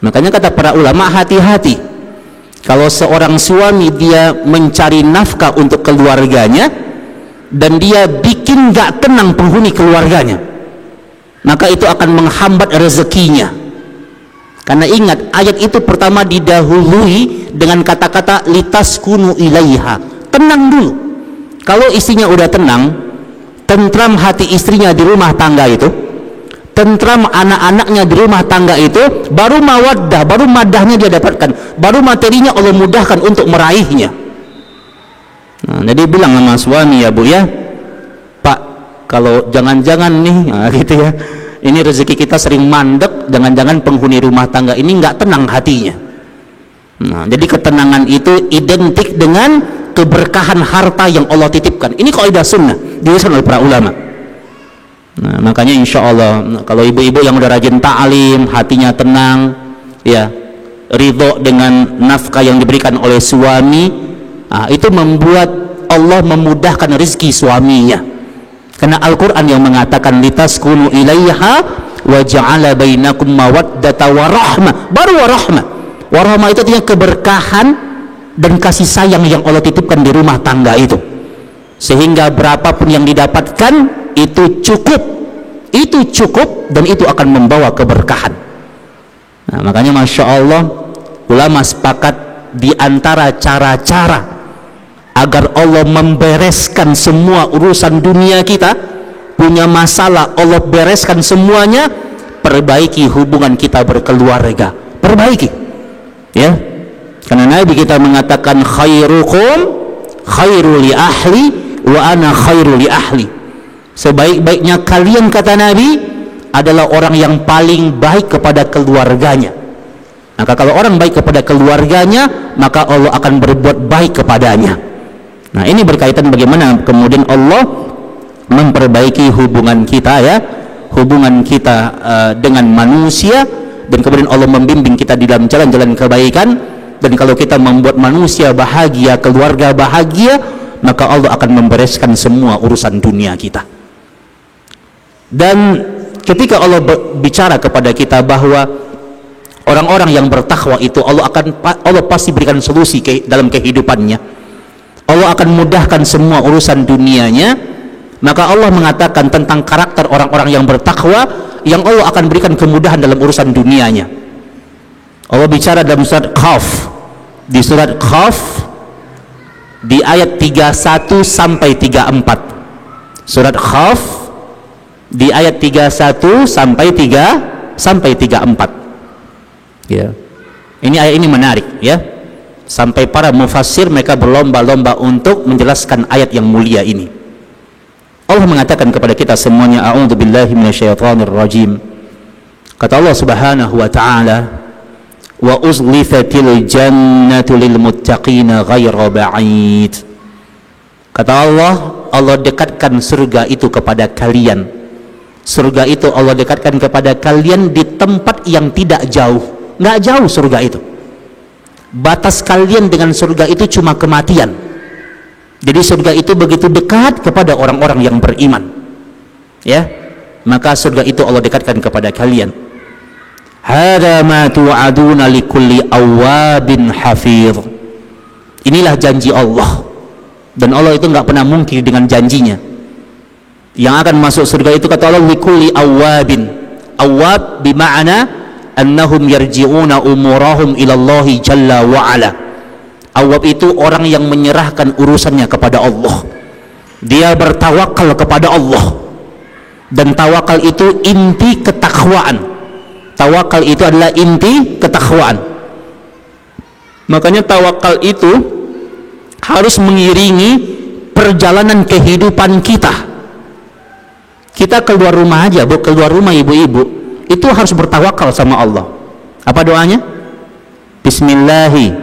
Makanya kata para ulama, hati-hati kalau seorang suami dia mencari nafkah untuk keluarganya dan dia bikin gak tenang penghuni keluarganya, maka itu akan menghambat rezekinya. Karena ingat, ayat itu pertama didahului dengan kata-kata litaskunu ilaiha, tenang dulu. Kalau istrinya udah tenang, tentram hati istrinya di rumah tangga itu, tentram anak-anaknya di rumah tangga itu, baru mawaddah, baru madahnya dia dapatkan, baru materinya Allah mudahkan untuk meraihnya. Nah, jadi bilang sama suami, ya Bu ya, Pak, kalau jangan-jangan nih, nah, gitu ya, ini rezeki kita sering mandek, jangan-jangan penghuni rumah tangga ini nggak tenang hatinya. Nah, jadi ketenangan itu identik dengan keberkahan harta yang Allah titipkan. Ini kaidah sunnah diriwayatkan oleh para ulama. Nah, makanya insya Allah kalau ibu-ibu yang udah rajin ta'lim, hatinya tenang, ya, ridho dengan nafkah yang diberikan oleh suami, nah, itu membuat Allah memudahkan rezeki suaminya. Karena Al-Quran yang mengatakan litaskunu ilaiha wa ja'ala bainakum mawaddata wa rahmah. Baru wa rahmah. Wa rahmah itu artinya keberkahan dan kasih sayang yang Allah titipkan di rumah tangga itu, sehingga berapapun yang didapatkan itu cukup, dan itu akan membawa keberkahan. Nah, makanya Masya Allah, ulama sepakat di antara cara-cara agar Allah membereskan semua urusan dunia kita, punya masalah Allah bereskan semuanya, perbaiki hubungan kita berkeluarga, perbaiki, ya. Karena Nabi kita mengatakan khairukum khairu li ahli wa ana khairu li ahli. Sebaik-baiknya kalian, kata Nabi, adalah orang yang paling baik kepada keluarganya. Maka kalau orang baik kepada keluarganya, maka Allah akan berbuat baik kepadanya. Nah, ini berkaitan bagaimana kemudian Allah memperbaiki hubungan kita, ya, hubungan kita dengan manusia, dan kemudian Allah membimbing kita di dalam jalan-jalan kebaikan. Dan kalau kita membuat manusia bahagia, keluarga bahagia, maka Allah akan membereskan semua urusan dunia kita. Dan ketika Allah bicara kepada kita bahwa orang-orang yang bertakwa itu Allah pasti berikan solusi dalam kehidupannya, Allah akan mudahkan semua urusan dunianya, maka Allah mengatakan tentang karakter orang-orang yang bertakwa yang Allah akan berikan kemudahan dalam urusan dunianya. Allah bicara dalam surat Qaf, di surat Qaf di ayat 31 sampai 34. Surat Qaf di ayat 31 sampai 34. Ya. Ini ayat ini menarik, ya. Sampai para mufassir mereka berlomba-lomba untuk menjelaskan ayat yang mulia ini. Allah mengatakan kepada kita semuanya, a'udzubillahi minasyaitonir rajim. Kata Allah Subhanahu wa taala, wa uzlifatil jannatu lil muttaqina ghaira ba'id. Kata Allah dekatkan surga itu kepada kalian. Surga itu Allah dekatkan kepada kalian di tempat yang tidak jauh. Nggak jauh surga itu. Batas kalian dengan surga itu cuma kematian. Jadi surga itu begitu dekat kepada orang-orang yang beriman, ya. Maka surga itu Allah dekatkan kepada kalian. Hada ma tu'aduna likulli awabin hafidh. Inilah janji Allah, dan Allah itu nggak pernah mungkir dengan janjinya. Yang akan masuk surga itu, kata Allah, likulli awabin. Awab bima'ana annahum yarji'una umurahum ilallahi jalla wa'ala. Awab itu orang yang menyerahkan urusannya kepada Allah, dia bertawakal kepada Allah, dan tawakal itu inti ketakwaan. Tawakal itu adalah inti ketakwaan. Makanya tawakal itu harus mengiringi perjalanan kehidupan kita. Kita keluar rumah aja, keluar rumah ibu-ibu, itu harus bertawakal sama Allah. Apa doanya? Bismillahi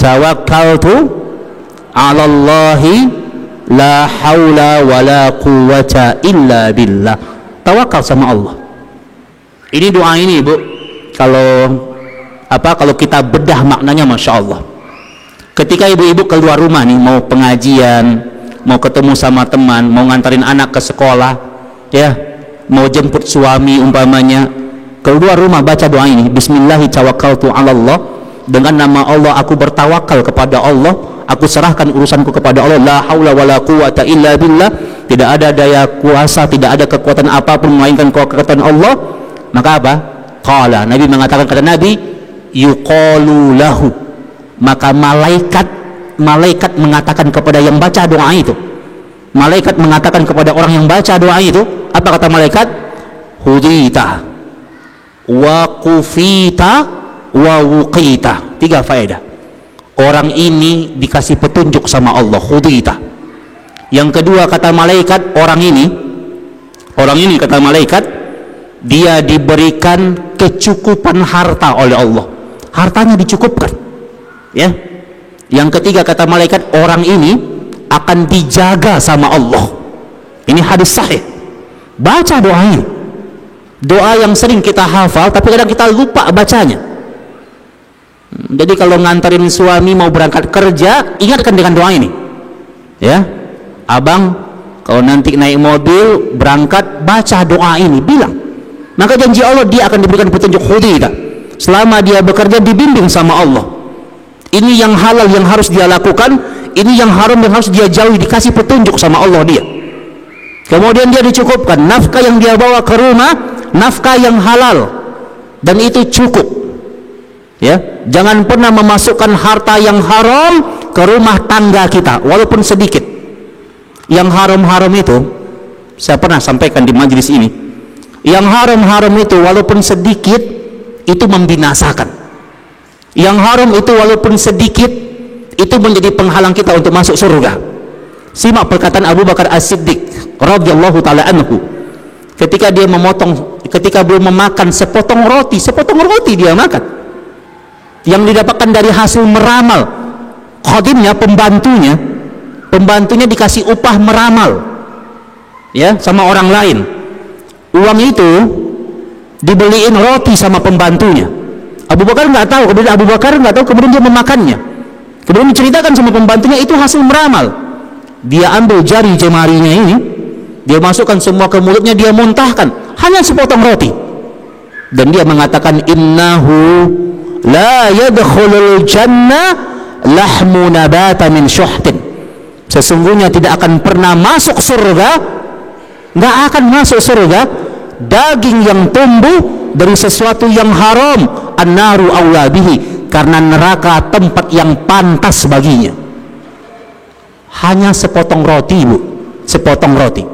tawakkaltu 'alallahi la haula wala quwwata illa billah. Tawakal sama Allah. Ini doa ini, Ibu, kalau kita bedah maknanya, Masya Allah. Ketika ibu-ibu keluar rumah nih, mau pengajian, mau ketemu sama teman, mau ngantarin anak ke sekolah, ya, mau jemput suami umpamanya, keluar rumah baca doa ini, Bismillahi tawakkaltu 'alallah, dengan nama Allah aku bertawakal kepada Allah, aku serahkan urusanku kepada Allah, la haula wala quwwata illa billah, tidak ada daya kuasa, tidak ada kekuatan apapun melainkan kekuatan Allah. Maka apa? Qala, Nabi mengatakan, kata Nabi, yuqalu lahu, maka malaikat mengatakan kepada yang baca doa itu, malaikat mengatakan kepada orang yang baca doa itu, apa kata malaikat? Hudita wa kufita wa wuqita. 3 faedah. Orang ini dikasih petunjuk sama Allah, hudita. Yang kedua, kata malaikat, orang ini kata malaikat, dia diberikan kecukupan harta oleh Allah, hartanya dicukupkan, ya. Yang ketiga, kata malaikat, orang ini akan dijaga sama Allah. Ini hadis sahih. Baca doa ini, doa yang sering kita hafal tapi kadang kita lupa bacanya. Jadi kalau nganterin suami mau berangkat kerja, ingatkan dengan doa ini, ya. Abang, kalau nanti naik mobil berangkat, baca doa ini, bilang, Maka janji Allah, dia akan diberikan petunjuk hudita selama dia bekerja dibimbing sama Allah. Ini yang halal yang harus dia lakukan, ini yang haram yang harus dia jauhi, dikasih petunjuk sama Allah dia. Kemudian dia dicukupkan nafkah yang dia bawa ke rumah, nafkah yang halal, dan itu cukup. Ya, jangan pernah memasukkan harta yang haram ke rumah tangga kita, walaupun sedikit. Yang haram-haram itu, saya pernah sampaikan di majelis ini, yang haram-haram itu walaupun sedikit itu membinasakan. Yang haram itu walaupun sedikit itu menjadi penghalang kita untuk masuk surga. Simak perkataan Abu Bakar As-Siddiq radhiyallahu taala anhu ketika dia belum memakan sepotong roti dia makan, yang didapatkan dari hasil meramal. Khadimnya, pembantunya dikasih upah meramal, ya, sama orang lain. Uang itu dibeliin roti sama pembantunya. Abu Bakar nggak tahu, kemudian dia memakannya. Kemudian diceritakan sama pembantunya, itu hasil meramal. Dia ambil jari jemarinya ini, dia masukkan semua ke mulutnya, dia muntahkan, hanya sepotong roti. Dan dia mengatakan, innahu la yadkhulul jannah lahmu nabata min syuhtin. Sesungguhnya tidak akan pernah masuk surga, nggak akan masuk surga daging yang tumbuh dari sesuatu yang haram. An-naru awla bihi, karena neraka tempat yang pantas baginya. Hanya sepotong roti, Bu, sepotong roti.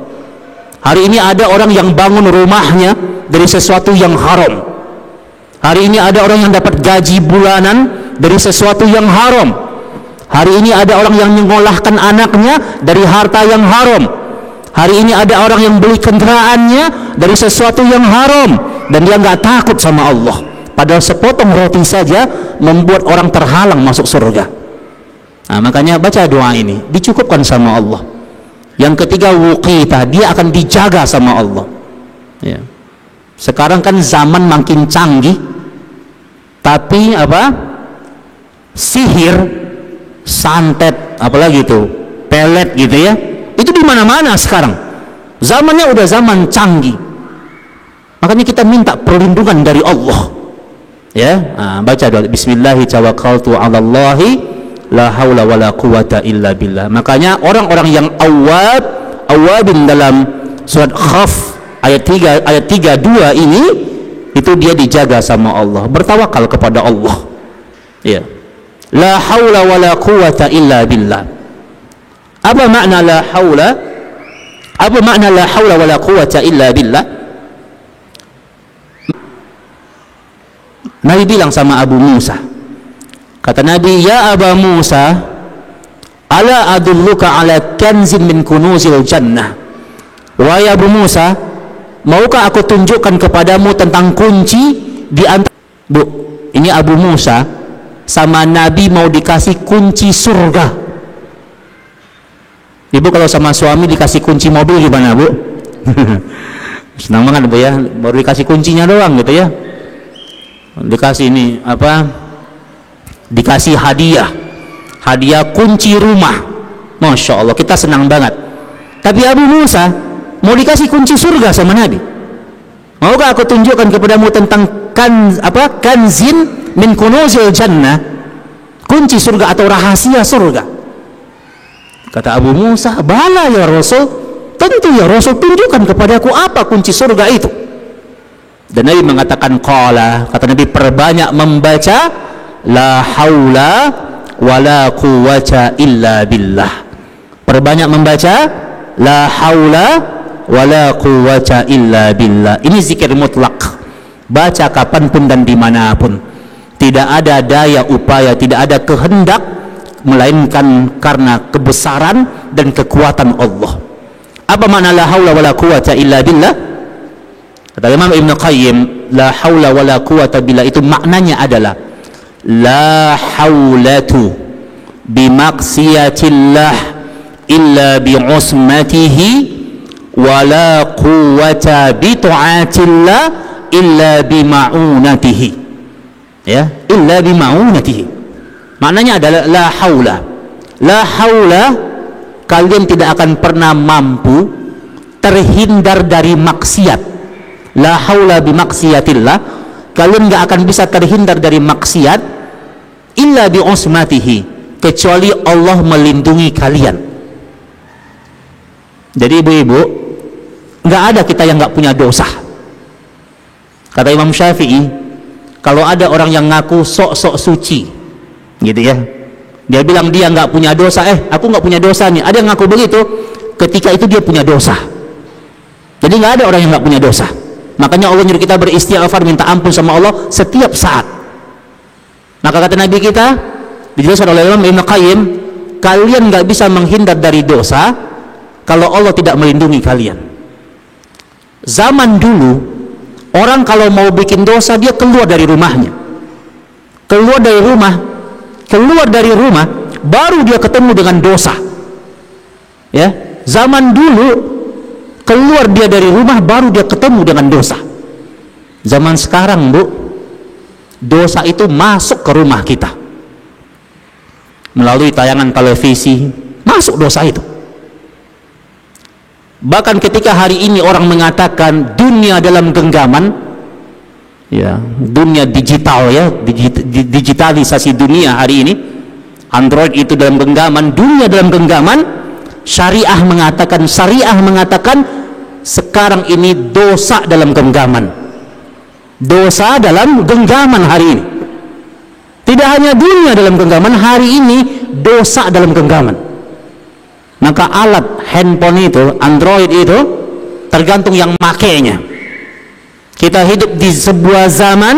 Hari ini ada orang yang bangun rumahnya dari sesuatu yang haram. Hari ini ada orang yang dapat gaji bulanan dari sesuatu yang haram. Hari ini ada orang yang menyekolahkan anaknya dari harta yang haram. Hari ini ada orang yang beli kendaraannya dari sesuatu yang haram, dan dia nggak takut sama Allah. Padahal sepotong roti saja membuat orang terhalang masuk surga. Nah, makanya baca doa ini, dicukupkan sama Allah. Yang ketiga, wuqita, dia akan dijaga sama Allah. Ya. Sekarang kan zaman makin canggih, tapi sihir, santet, apalagi itu pelet gitu ya, itu di mana-mana sekarang. Zamannya udah zaman canggih. Makanya kita minta perlindungan dari Allah. Ya, baca doa bismillahi tawakkaltu 'alallahi la haula wala quwata illa billah. Makanya orang-orang yang awabin dalam surat Khaf ayat 32 ini, itu dia dijaga sama Allah, bertawakal kepada Allah. Ya. La haula wala quwata illa billah. Apa makna la haula? Apa makna la haula wala quwata illa billah? Nabi bilang sama Abu Musa, kata Nabi, ya Aba Musa, ala adulluka ala kanzin min kunuzil jannah. Wahai Abu Musa, maukah aku tunjukkan kepadamu tentang kunci di antara... Bu, ini Abu Musa sama Nabi mau dikasih kunci surga. Ibu kalau sama suami dikasih kunci mobil gimana, Bu? Senang banget, Bu, ya, baru dikasih kuncinya doang gitu ya. Dikasih ini dikasih hadiah kunci rumah, Masya Allah, kita senang banget. Tapi Abu Musa mau dikasih kunci surga sama Nabi. Maukah aku tunjukkan kepadamu tentang kanzin min kunuzil jannah, kunci surga atau rahasia surga? Kata Abu Musa, bala ya Rasul, tentu ya Rasul, tunjukkan kepadaku apa kunci surga itu. Dan Nabi mengatakan, kata Nabi, perbanyak membaca la haula wala quwwata illa billah. Perbanyak membaca la haula wala quwwata illa billah. Ini zikir mutlak, baca kapanpun dan dimanapun. Tidak ada daya upaya, tidak ada kehendak, melainkan karena kebesaran dan kekuatan Allah. Apa makna la haula wala quwwata illa billah? Kata Imam Ibn Qayyim, la haula wa la quwata billah itu maknanya adalah la haulatu bimaksiyatillah illa bi'usmatihi wa la quwata bita'atillah illa bima'unatihi. Ya, illa bima'unatihi. Maknanya adalah la haula, kalian tidak akan pernah mampu terhindar dari maksiat. la haula bimaksiatillah, kalian nggak akan bisa terhindar dari maksiat illa bi usmatihi, kecuali Allah melindungi kalian. Jadi ibu-ibu, nggak ada kita yang nggak punya dosa. Kata Imam Syafi'i, kalau ada orang yang ngaku sok-sok suci gitu ya, dia bilang dia nggak punya dosa, aku nggak punya dosa nih, ada yang ngaku begitu, ketika itu dia punya dosa. Jadi nggak ada orang yang nggak punya dosa. Makanya Allah nyuruh kita beristighfar, minta ampun sama Allah setiap saat. Maka kata Nabi kita, dijelaskan oleh Imam Ibnu Qayyim, kalian nggak bisa menghindar dari dosa kalau Allah tidak melindungi kalian. Zaman dulu, orang kalau mau bikin dosa, dia keluar dari rumahnya, keluar dari rumah, baru dia ketemu dengan dosa. Ya, zaman dulu keluar dia dari rumah, baru dia ketemu dengan dosa. Zaman sekarang, Bu, dosa itu masuk ke rumah kita melalui tayangan televisi, masuk dosa itu. Bahkan ketika hari ini orang mengatakan dunia dalam genggaman, ya, dunia digital, ya, digitalisasi dunia hari ini, Android itu dalam genggaman, dunia dalam genggaman, syariah mengatakan sekarang ini dosa dalam genggaman, dosa dalam genggaman hari ini. Tidak hanya dunia dalam genggaman, hari ini dosa dalam genggaman. Maka alat handphone itu, Android itu, tergantung yang makainya. Kita hidup di sebuah zaman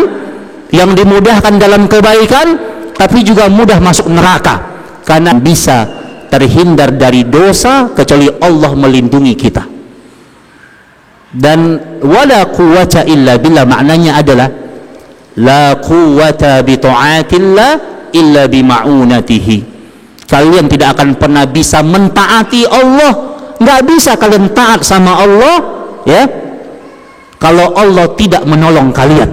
yang dimudahkan dalam kebaikan, tapi juga mudah masuk neraka, karena bisa terhindar dari dosa kecuali Allah melindungi kita. Dan wala quwwata illa billah, maknanya adalah la quwwata bi ta'atillah illa bi ma'unatihi. Kalian tidak akan pernah bisa mentaati Allah, nggak bisa kalian taat sama Allah, ya, kalau Allah tidak menolong kalian.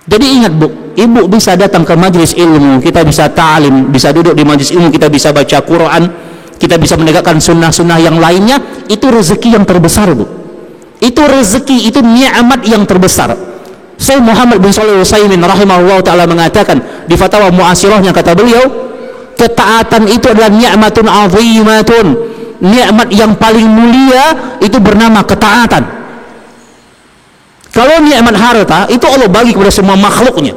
Jadi ingat, Bu, ibu bisa datang ke majelis ilmu, kita bisa ta'lim, bisa duduk di majelis ilmu, kita bisa baca Quran, kita bisa menegakkan sunnah-sunnah yang lainnya. Itu rezeki yang terbesar, Bu. Itu rezeki, itu nikmat yang terbesar. Syekh Muhammad bin Shalih Al-Utsaimin rahimahullah ta'ala mengatakan di fatwa mu'asirahnya, kata beliau, ketaatan itu adalah nikmatun azimatun, nikmat yang paling mulia itu bernama ketaatan. Kalau nikmat harta itu Allah bagi kepada semua makhluknya,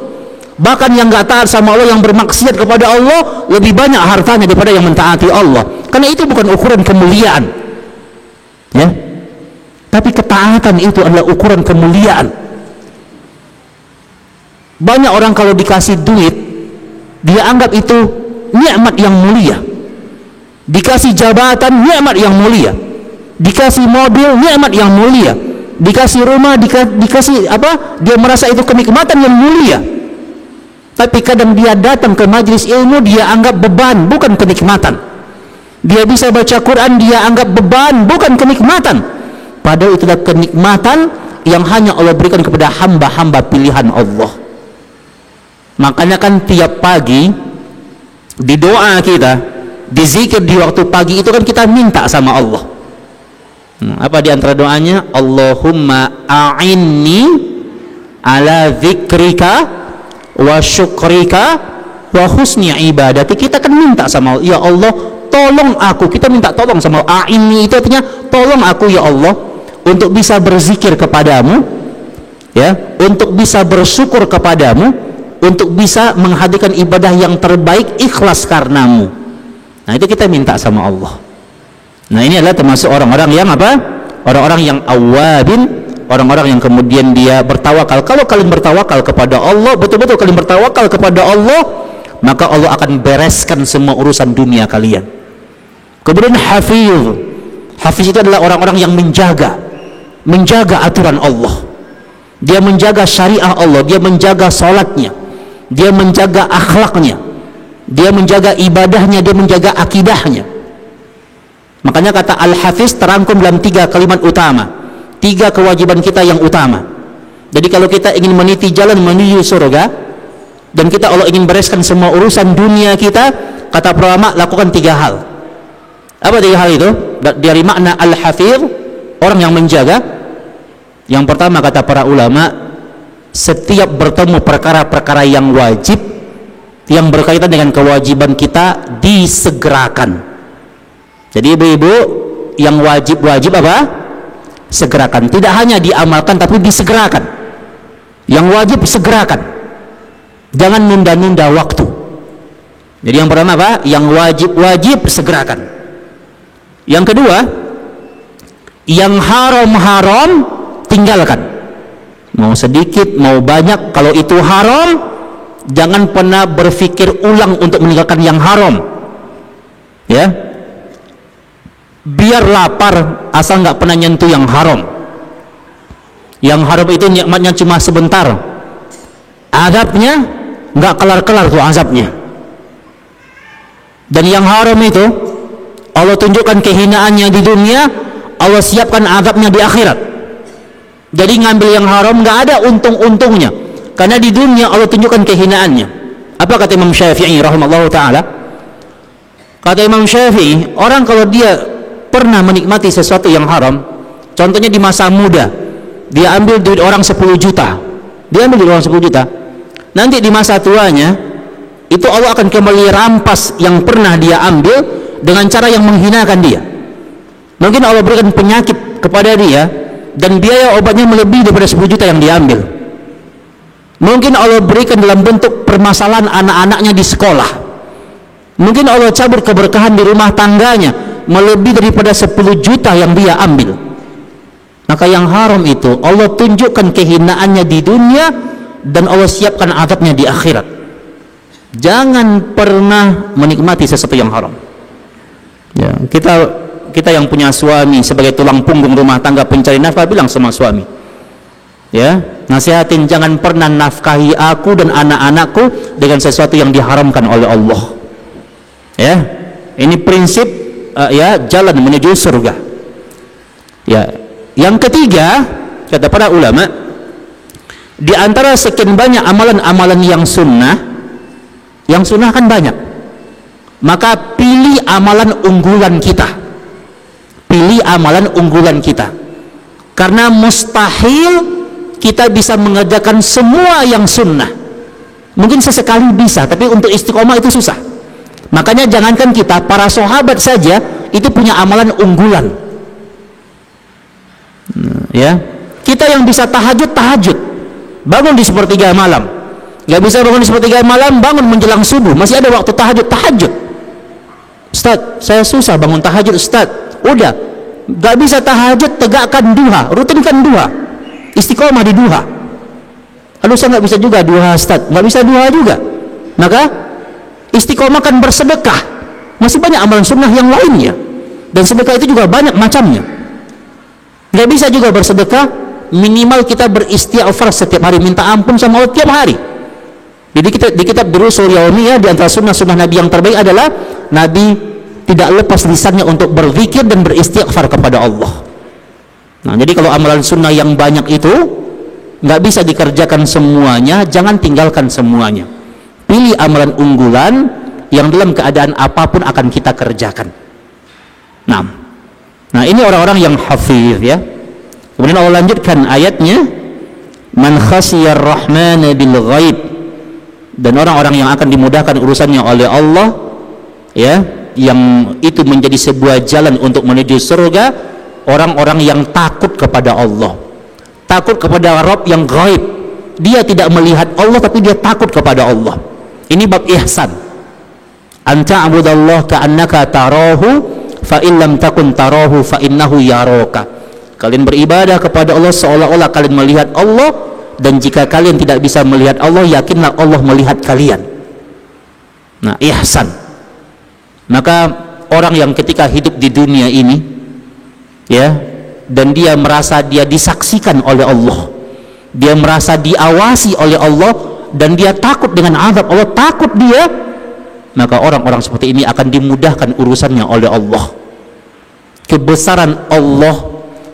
bahkan yang nggak taat sama Allah, yang bermaksiat kepada Allah, lebih banyak hartanya daripada yang mentaati Allah, karena itu bukan ukuran kemuliaan, ya. Tapi ketaatan itu adalah ukuran kemuliaan. Banyak orang kalau dikasih duit, dia anggap itu nikmat yang mulia. Dikasih jabatan, nikmat yang mulia. Dikasih mobil, nikmat yang mulia. Dikasih rumah, dikasih apa? Dia merasa itu kenikmatan yang mulia. Tapi kadang dia datang ke majelis ilmu, dia anggap beban, bukan kenikmatan. Dia bisa baca Quran, dia anggap beban, bukan kenikmatan. Padahal itulah kenikmatan yang hanya Allah berikan kepada hamba-hamba pilihan Allah. Makanya kan tiap pagi di doa kita, di zikir di waktu pagi itu kan kita minta sama Allah. Apa di antara doanya? Allahumma a'inni ala dzikrika wa syukrika wa husni ibadati. Kita kan minta sama Allah, ya Allah, tolong aku. Kita minta tolong sama Allah. A'inni itu artinya tolong aku ya Allah untuk bisa berzikir kepadamu, ya, untuk bisa bersyukur kepadamu, untuk bisa menghadirkan ibadah yang terbaik ikhlas karenamu. Nah, itu kita minta sama Allah. Nah, ini adalah termasuk orang-orang yang apa? Orang-orang yang awabin, orang-orang yang kemudian dia bertawakal. Kalau kalian bertawakal kepada Allah, betul-betul kalian bertawakal kepada Allah, maka Allah akan bereskan semua urusan dunia kalian. Kemudian hafiz. Hafiz itu adalah orang-orang yang menjaga aturan Allah. Dia menjaga syariah Allah, dia menjaga salatnya, dia menjaga akhlaknya, dia menjaga ibadahnya, dia menjaga akidahnya. Makanya kata Al-Hafiz terangkum dalam 3 kalimat utama, 3 kewajiban kita yang utama. Jadi kalau kita ingin meniti jalan menuju surga, dan kita Allah ingin bereskan semua urusan dunia kita, kata para ulama, lakukan 3 hal. Apa 3 hal itu? Dari makna Al-Hafiz, orang yang menjaga. Yang pertama kata para ulama, setiap bertemu perkara-perkara yang wajib yang berkaitan dengan kewajiban kita disegerakan. Jadi ibu-ibu, yang wajib-wajib apa? Segerakan. Tidak hanya diamalkan tapi disegerakan. Yang wajib segerakan. Jangan nunda-nunda waktu. Jadi yang pertama apa? Yang wajib-wajib segerakan. Yang kedua, yang haram-haram tinggalkan. Mau sedikit, mau banyak, kalau itu haram, jangan pernah berpikir ulang untuk meninggalkan yang haram. Ya, biar lapar, asal nggak pernah nyentuh yang haram. Yang haram itu nikmatnya cuma sebentar, azabnya nggak kelar-kelar tuh azabnya. Dan yang haram itu Allah tunjukkan kehinaannya di dunia, Allah siapkan azabnya di akhirat. Jadi ngambil yang haram nggak ada untung-untungnya, karena di dunia Allah tunjukkan kehinaannya. Apa kata Imam Syafi'i rahimahullah ta'ala? Kata Imam Syafi'i, orang kalau dia pernah menikmati sesuatu yang haram, contohnya di masa muda, dia ambil duit orang 10 juta, dia ambil duit orang 10 juta, nanti di masa tuanya itu Allah akan kembali rampas yang pernah dia ambil dengan cara yang menghinakan dia. Mungkin Allah berikan penyakit kepada dia dan biaya obatnya melebihi daripada 10 juta yang diambil. Mungkin Allah berikan dalam bentuk permasalahan anak-anaknya di sekolah. Mungkin Allah cabut keberkahan di rumah tangganya melebihi daripada 10 juta yang dia ambil. Maka yang haram itu Allah tunjukkan kehinaannya di dunia dan Allah siapkan azabnya di akhirat. Jangan pernah menikmati sesuatu yang haram. Ya, kita yang punya suami sebagai tulang punggung rumah tangga pencari nafkah, bilang sama suami, ya, nasihatin jangan pernah nafkahi aku dan anak-anakku dengan sesuatu yang diharamkan oleh Allah. Ya, ini prinsip ya jalan menuju surga. Ya, yang ketiga kata para ulama, di antara sekian banyak amalan-amalan yang sunnah kan banyak, maka pilih amalan unggulan kita. Pilih amalan unggulan kita, karena mustahil kita bisa mengerjakan semua yang sunnah. Mungkin sesekali bisa, tapi untuk istiqomah itu susah. Makanya jangankan kita, para sahabat saja itu punya amalan unggulan. Ya, kita yang bisa tahajud, bangun di sepertiga malam. Nggak bisa bangun di sepertiga malam, bangun menjelang subuh, masih ada waktu tahajud. Ustaz, saya susah bangun tahajud Ustaz. Udah, nggak bisa tahajud, tegakkan duha, rutinkan duha, istiqomah di duha. Aduh, saya nggak bisa juga duha Ustaz, nggak bisa duha juga. Maka istiqomahkan bersedekah. Masih banyak amalan sunnah yang lainnya, dan sedekah itu juga banyak macamnya. Nggak bisa juga bersedekah, minimal kita beristighfar setiap hari, minta ampun sama Allah tiap hari. Jadi di kitab Durusul Yaumiyah, di antara sunnah-sunnah Nabi yang terbaik adalah Nabi tidak lepas lisannya untuk berzikir dan beristighfar kepada Allah. Nah, jadi kalau amalan sunnah yang banyak itu nggak bisa dikerjakan semuanya, jangan tinggalkan semuanya. Pilih amalan unggulan yang dalam keadaan apapun akan kita kerjakan. Nah, ini orang-orang yang hafiz, ya. Kemudian Allah lanjutkan ayatnya, man khasiyar rahmana bil ghaib, dan orang-orang yang akan dimudahkan urusannya oleh Allah, ya, yang itu menjadi sebuah jalan untuk menuju surga, orang-orang yang takut kepada Allah, takut kepada Rabb yang gaib. Dia tidak melihat Allah tapi dia takut kepada Allah. Ini bab ihsan. Anta abudallah ka'annaka tarahu fa in lam takun tarahu fa innahu yaraka. Kalian beribadah kepada Allah seolah-olah kalian melihat Allah, dan jika kalian tidak bisa melihat Allah, yakinlah Allah melihat kalian. Nah, ihsan. Maka orang yang ketika hidup di dunia ini, ya, dan dia merasa dia disaksikan oleh Allah, dia merasa diawasi oleh Allah, dan dia takut dengan azab Allah, takut dia, maka orang-orang seperti ini akan dimudahkan urusannya oleh Allah. Kebesaran Allah,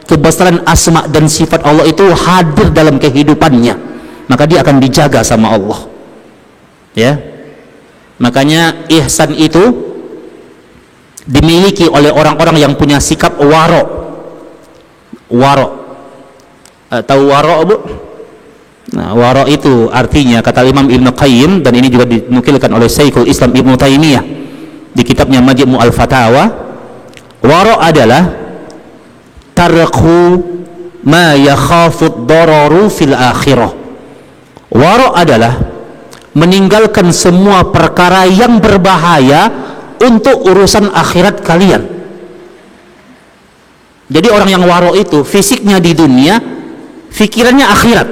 kebesaran asma dan sifat Allah itu hadir dalam kehidupannya, maka dia akan dijaga sama Allah. Ya, makanya ihsan itu dimiliki oleh orang-orang yang punya sikap waro. Tahu waro' Bu? Nah, waro' itu artinya kata Imam Ibnu Qayyim, dan ini juga dinukilkan oleh Syekhul Islam Ibnu Taimiyah di kitabnya Majmu' al-Fatawa. Waro' adalah tarku ma yakhafud dararu fil akhirah. Waro' adalah meninggalkan semua perkara yang berbahaya untuk urusan akhirat kalian. Jadi orang yang waro' itu fisiknya di dunia, fikirannya akhirat.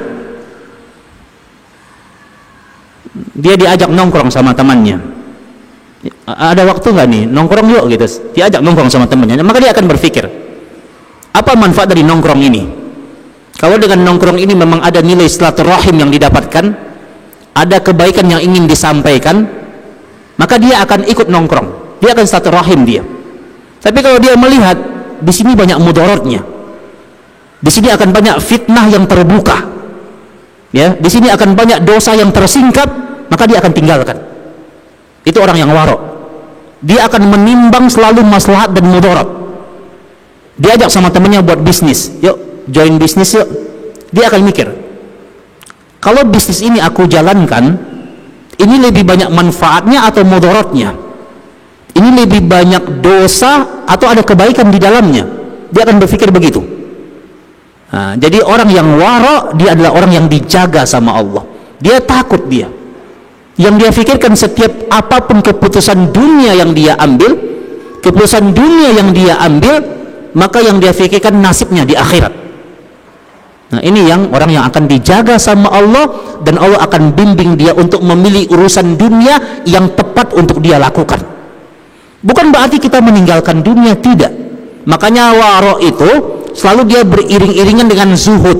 Dia diajak nongkrong sama temannya, ada waktu nggak nih nongkrong yuk gitu, diajak nongkrong sama temannya, maka dia akan berpikir apa manfaat dari nongkrong ini. Kalau dengan nongkrong ini memang ada nilai silaturahim yang didapatkan, ada kebaikan yang ingin disampaikan, maka dia akan ikut nongkrong, dia akan silaturahim dia. Tapi kalau dia melihat di sini banyak mudaratnya, di sini akan banyak fitnah yang terbuka, ya, di sini akan banyak dosa yang tersingkap, maka dia akan tinggalkan. Itu orang yang waro'. Dia akan menimbang selalu maslahat dan mudarat. Diajak sama temennya buat bisnis, yuk join bisnis yuk. Dia akan mikir, kalau bisnis ini aku jalankan, ini lebih banyak manfaatnya atau mudaratnya, ini lebih banyak dosa atau ada kebaikan di dalamnya. Dia akan berpikir begitu. Nah, jadi orang yang waro' dia adalah orang yang dijaga sama Allah. Dia takut dia. Yang dia pikirkan setiap apapun keputusan dunia yang dia ambil, keputusan dunia yang dia ambil, maka yang dia pikirkan nasibnya di akhirat. Nah, ini yang orang yang akan dijaga sama Allah, dan Allah akan bimbing dia untuk memilih urusan dunia yang tepat untuk dia lakukan. Bukan berarti kita meninggalkan dunia, tidak. Makanya waro' itu selalu dia beriring-iringan dengan zuhud.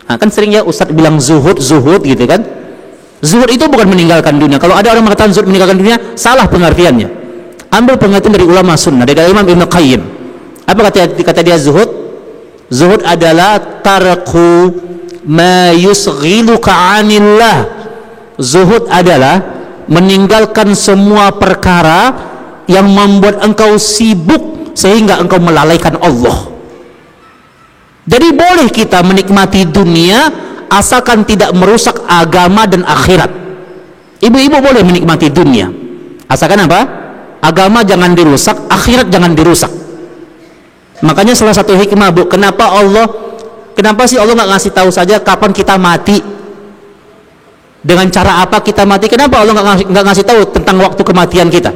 Nah, kan sering ya Ustadz bilang zuhud gitu kan. Zuhud itu bukan meninggalkan dunia. Kalau ada orang mengatakan zuhud meninggalkan dunia, salah pengertiannya. Ambil pengertian dari ulama sunnah, dari Imam Ibnu Qayyim. Apa kata dia zuhud? Zuhud adalah tarku ma yusghiluka 'anillah. Zuhud adalah meninggalkan semua perkara yang membuat engkau sibuk sehingga engkau melalaikan Allah. Jadi boleh kita menikmati dunia asalkan tidak merusak agama dan akhirat. Ibu-ibu boleh menikmati dunia asalkan apa? Agama jangan dirusak, akhirat jangan dirusak. Makanya salah satu hikmah Bu, kenapa sih Allah nggak ngasih tahu saja kapan kita mati, dengan cara apa kita mati? Kenapa Allah nggak ngasih tahu tentang waktu kematian kita?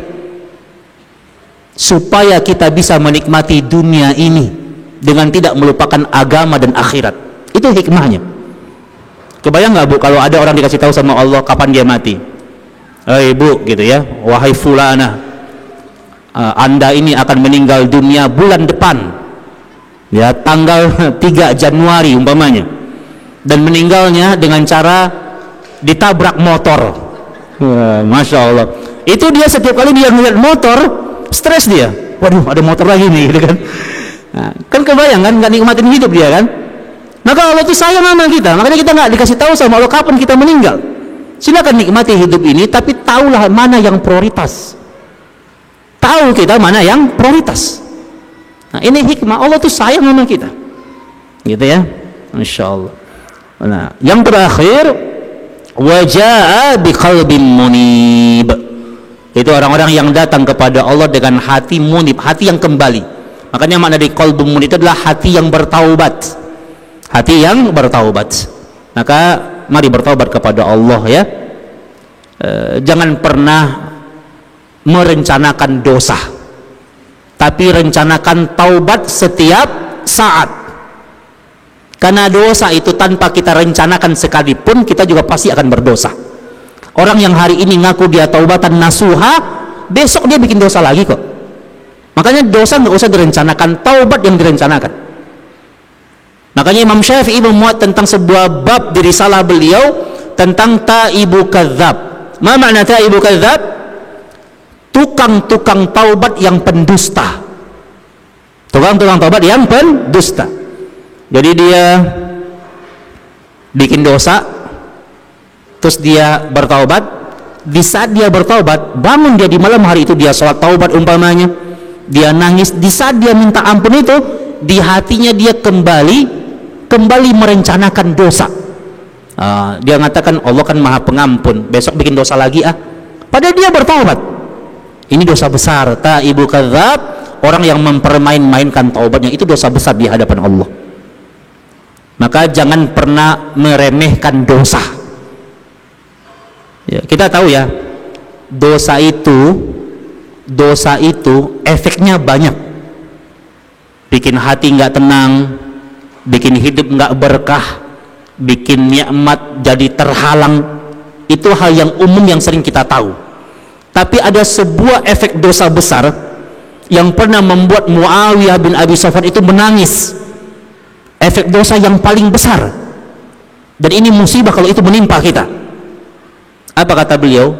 Supaya kita bisa menikmati dunia ini dengan tidak melupakan agama dan akhirat. Itu hikmahnya. Kebayang nggak Bu kalau ada orang dikasih tahu sama Allah kapan dia mati? Bu gitu ya, wahai fulana, Anda ini akan meninggal dunia bulan depan, ya, tanggal 3 Januari umpamanya, dan meninggalnya dengan cara ditabrak motor. Masya Allah. Itu dia setiap kali dia melihat motor stres dia, waduh ada motor lagi nih gitu kan. Nah, kan kebayang kan, nggak nikmatin hidup dia kan. Maka Allah itu sayang sama kita, makanya kita nggak dikasih tahu sama Allah kapan kita meninggal. Silakan nikmati hidup ini, tapi tahulah mana yang prioritas. Tahu kita mana yang prioritas. Nah, ini hikmah Allah tuh sayang sama kita, gitu ya. Masya Allah. Nah, yang terakhir, wajaa biqalbin munib. Itu orang-orang yang datang kepada Allah dengan hati munib, hati yang kembali. Makanya makna dari qalbun munib itu adalah hati yang bertaubat. Hati yang bertaubat. Maka mari bertaubat kepada Allah ya. Jangan pernah merencanakan dosa, tapi rencanakan taubat setiap saat. Karena dosa itu tanpa kita rencanakan sekalipun, kita juga pasti akan berdosa. Orang yang hari ini ngaku dia taubatan nasuha, besok dia bikin dosa lagi kok. Makanya dosa nggak usah direncanakan, taubat yang direncanakan. Makanya Imam Syafi'i memuat tentang sebuah bab di risalah beliau tentang taibu kadzab. Ma makna taibu kadzab? Tukang-tukang taubat yang pendusta. Tukang-tukang taubat yang pendusta. Jadi dia bikin dosa, terus dia bertaubat. Di saat dia bertaubat, bangun dia di malam hari itu, dia sholat taubat umpamanya, dia nangis. Di saat dia minta ampun itu, di hatinya dia kembali kembali merencanakan dosa. Dia mengatakan Allah kan maha pengampun, besok bikin dosa lagi padahal dia bertaubat. Ini dosa besar. Taibu kadzab, orang yang mempermain-mainkan taubatnya, itu dosa besar di hadapan Allah. Maka jangan pernah meremehkan dosa. Ya, kita tahu ya, dosa itu efeknya banyak. Bikin hati nggak tenang, bikin hidup nggak berkah, bikin nikmat jadi terhalang. Itu hal yang umum yang sering kita tahu. Tapi ada sebuah efek dosa besar yang pernah membuat Muawiyah bin Abi Sufyan itu menangis. Efek dosa yang paling besar, dan ini musibah kalau itu menimpa kita. Apa kata beliau?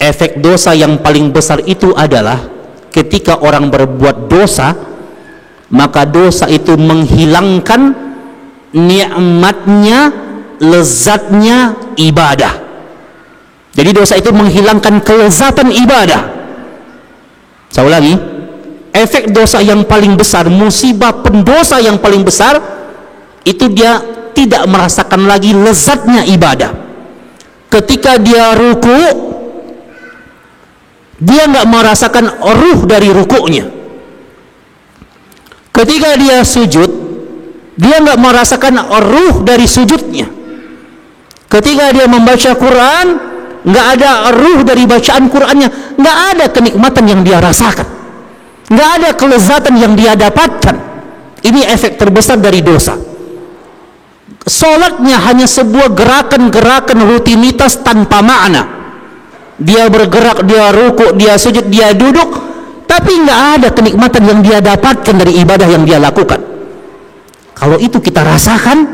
Efek dosa yang paling besar itu adalah ketika orang berbuat dosa, maka dosa itu menghilangkan nikmatnya, lezatnya ibadah. Jadi dosa itu menghilangkan kelezatan ibadah. Saya ulangi, efek dosa yang paling besar, musibah pendosa yang paling besar, itu dia tidak merasakan lagi lezatnya ibadah. Ketika dia ruku, dia nggak merasakan ruh dari rukunya. Ketika dia sujud, dia nggak merasakan ruh dari sujudnya. Ketika dia membaca Quran, nggak ada ruh dari bacaan Qurannya, nggak ada kenikmatan yang dia rasakan, nggak ada kelezatan yang dia dapatkan. Ini efek terbesar dari dosa. Salatnya hanya sebuah gerakan-gerakan rutinitas tanpa makna. Dia bergerak, dia rukuk, dia sujud, dia duduk, tapi nggak ada kenikmatan yang dia dapatkan dari ibadah yang dia lakukan. Kalau itu kita rasakan,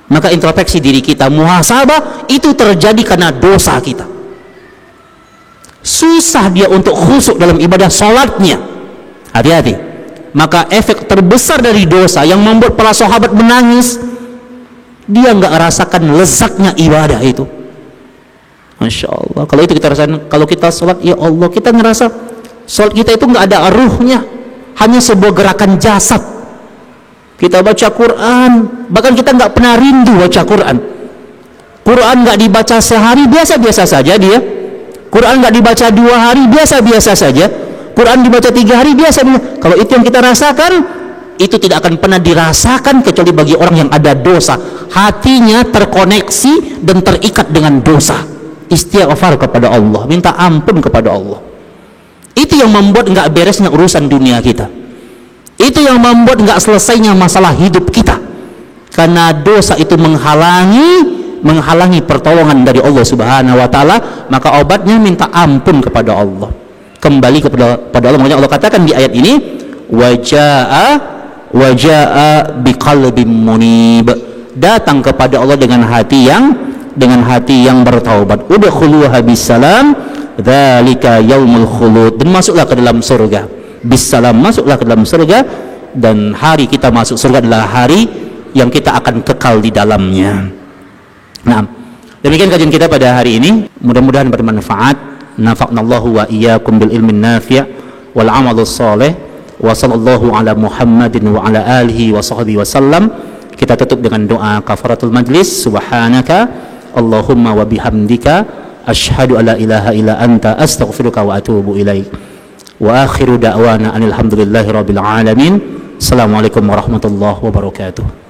maka introspeksi diri kita, muhasabah, itu terjadi karena dosa kita. Susah dia untuk khusyuk dalam ibadah salatnya. Hati-hati. Maka efek terbesar dari dosa yang membuat para sahabat menangis, dia nggak rasakan lezatnya ibadah itu. Masya Allah. Kalau itu kita rasakan, kalau kita salat, ya Allah, kita ngerasa salat kita itu nggak ada ruhnya, hanya sebuah gerakan jasad. Kita baca Quran, bahkan kita nggak pernah rindu baca Quran. Quran nggak dibaca sehari, biasa-biasa saja dia. Quran nggak dibaca 2 hari, biasa-biasa saja. Quran dibaca 3 hari, biasa. Kalau itu yang kita rasakan, itu tidak akan pernah dirasakan kecuali bagi orang yang ada dosa. Hatinya terkoneksi dan terikat dengan dosa. Istighfar kepada Allah, minta ampun kepada Allah. Itu yang membuat nggak beresnya urusan dunia kita. Itu yang membuat nggak selesainya masalah hidup kita, karena dosa itu menghalangi pertolongan dari Allah Subhanahu wa Ta'ala. Maka obatnya minta ampun kepada Allah, kembali kepada Allah. Makanya Allah katakan di ayat ini, wajaa biqalbin munib, datang kepada Allah dengan hati yang bertaubat. Udkhuluha bisalam, dzalika yaumul khulud, dan masuklah ke dalam surga. Bisalam, masuklah ke dalam surga, dan hari kita masuk surga adalah hari yang kita akan kekal di dalamnya. Nah, demikian kajian kita pada hari ini. Mudah-mudahan bermanfaat. Nafa'nallahu wa iyyakum bil ilmin nafi' wal amalus salih. Wa sallallahu ala Muhammadin wa ala alihi wa sahbihi wasallam. Kita tutup dengan doa kafaratul majlis. Subhanaka Allahumma wa bihamdika asyhadu alla ilaha illa anta astaghfiruka wa atubu ilaik. Wa akhiru da'wana alhamdulillahi rabbil alamin. Assalamualaikum warahmatullahi wabarakatuh.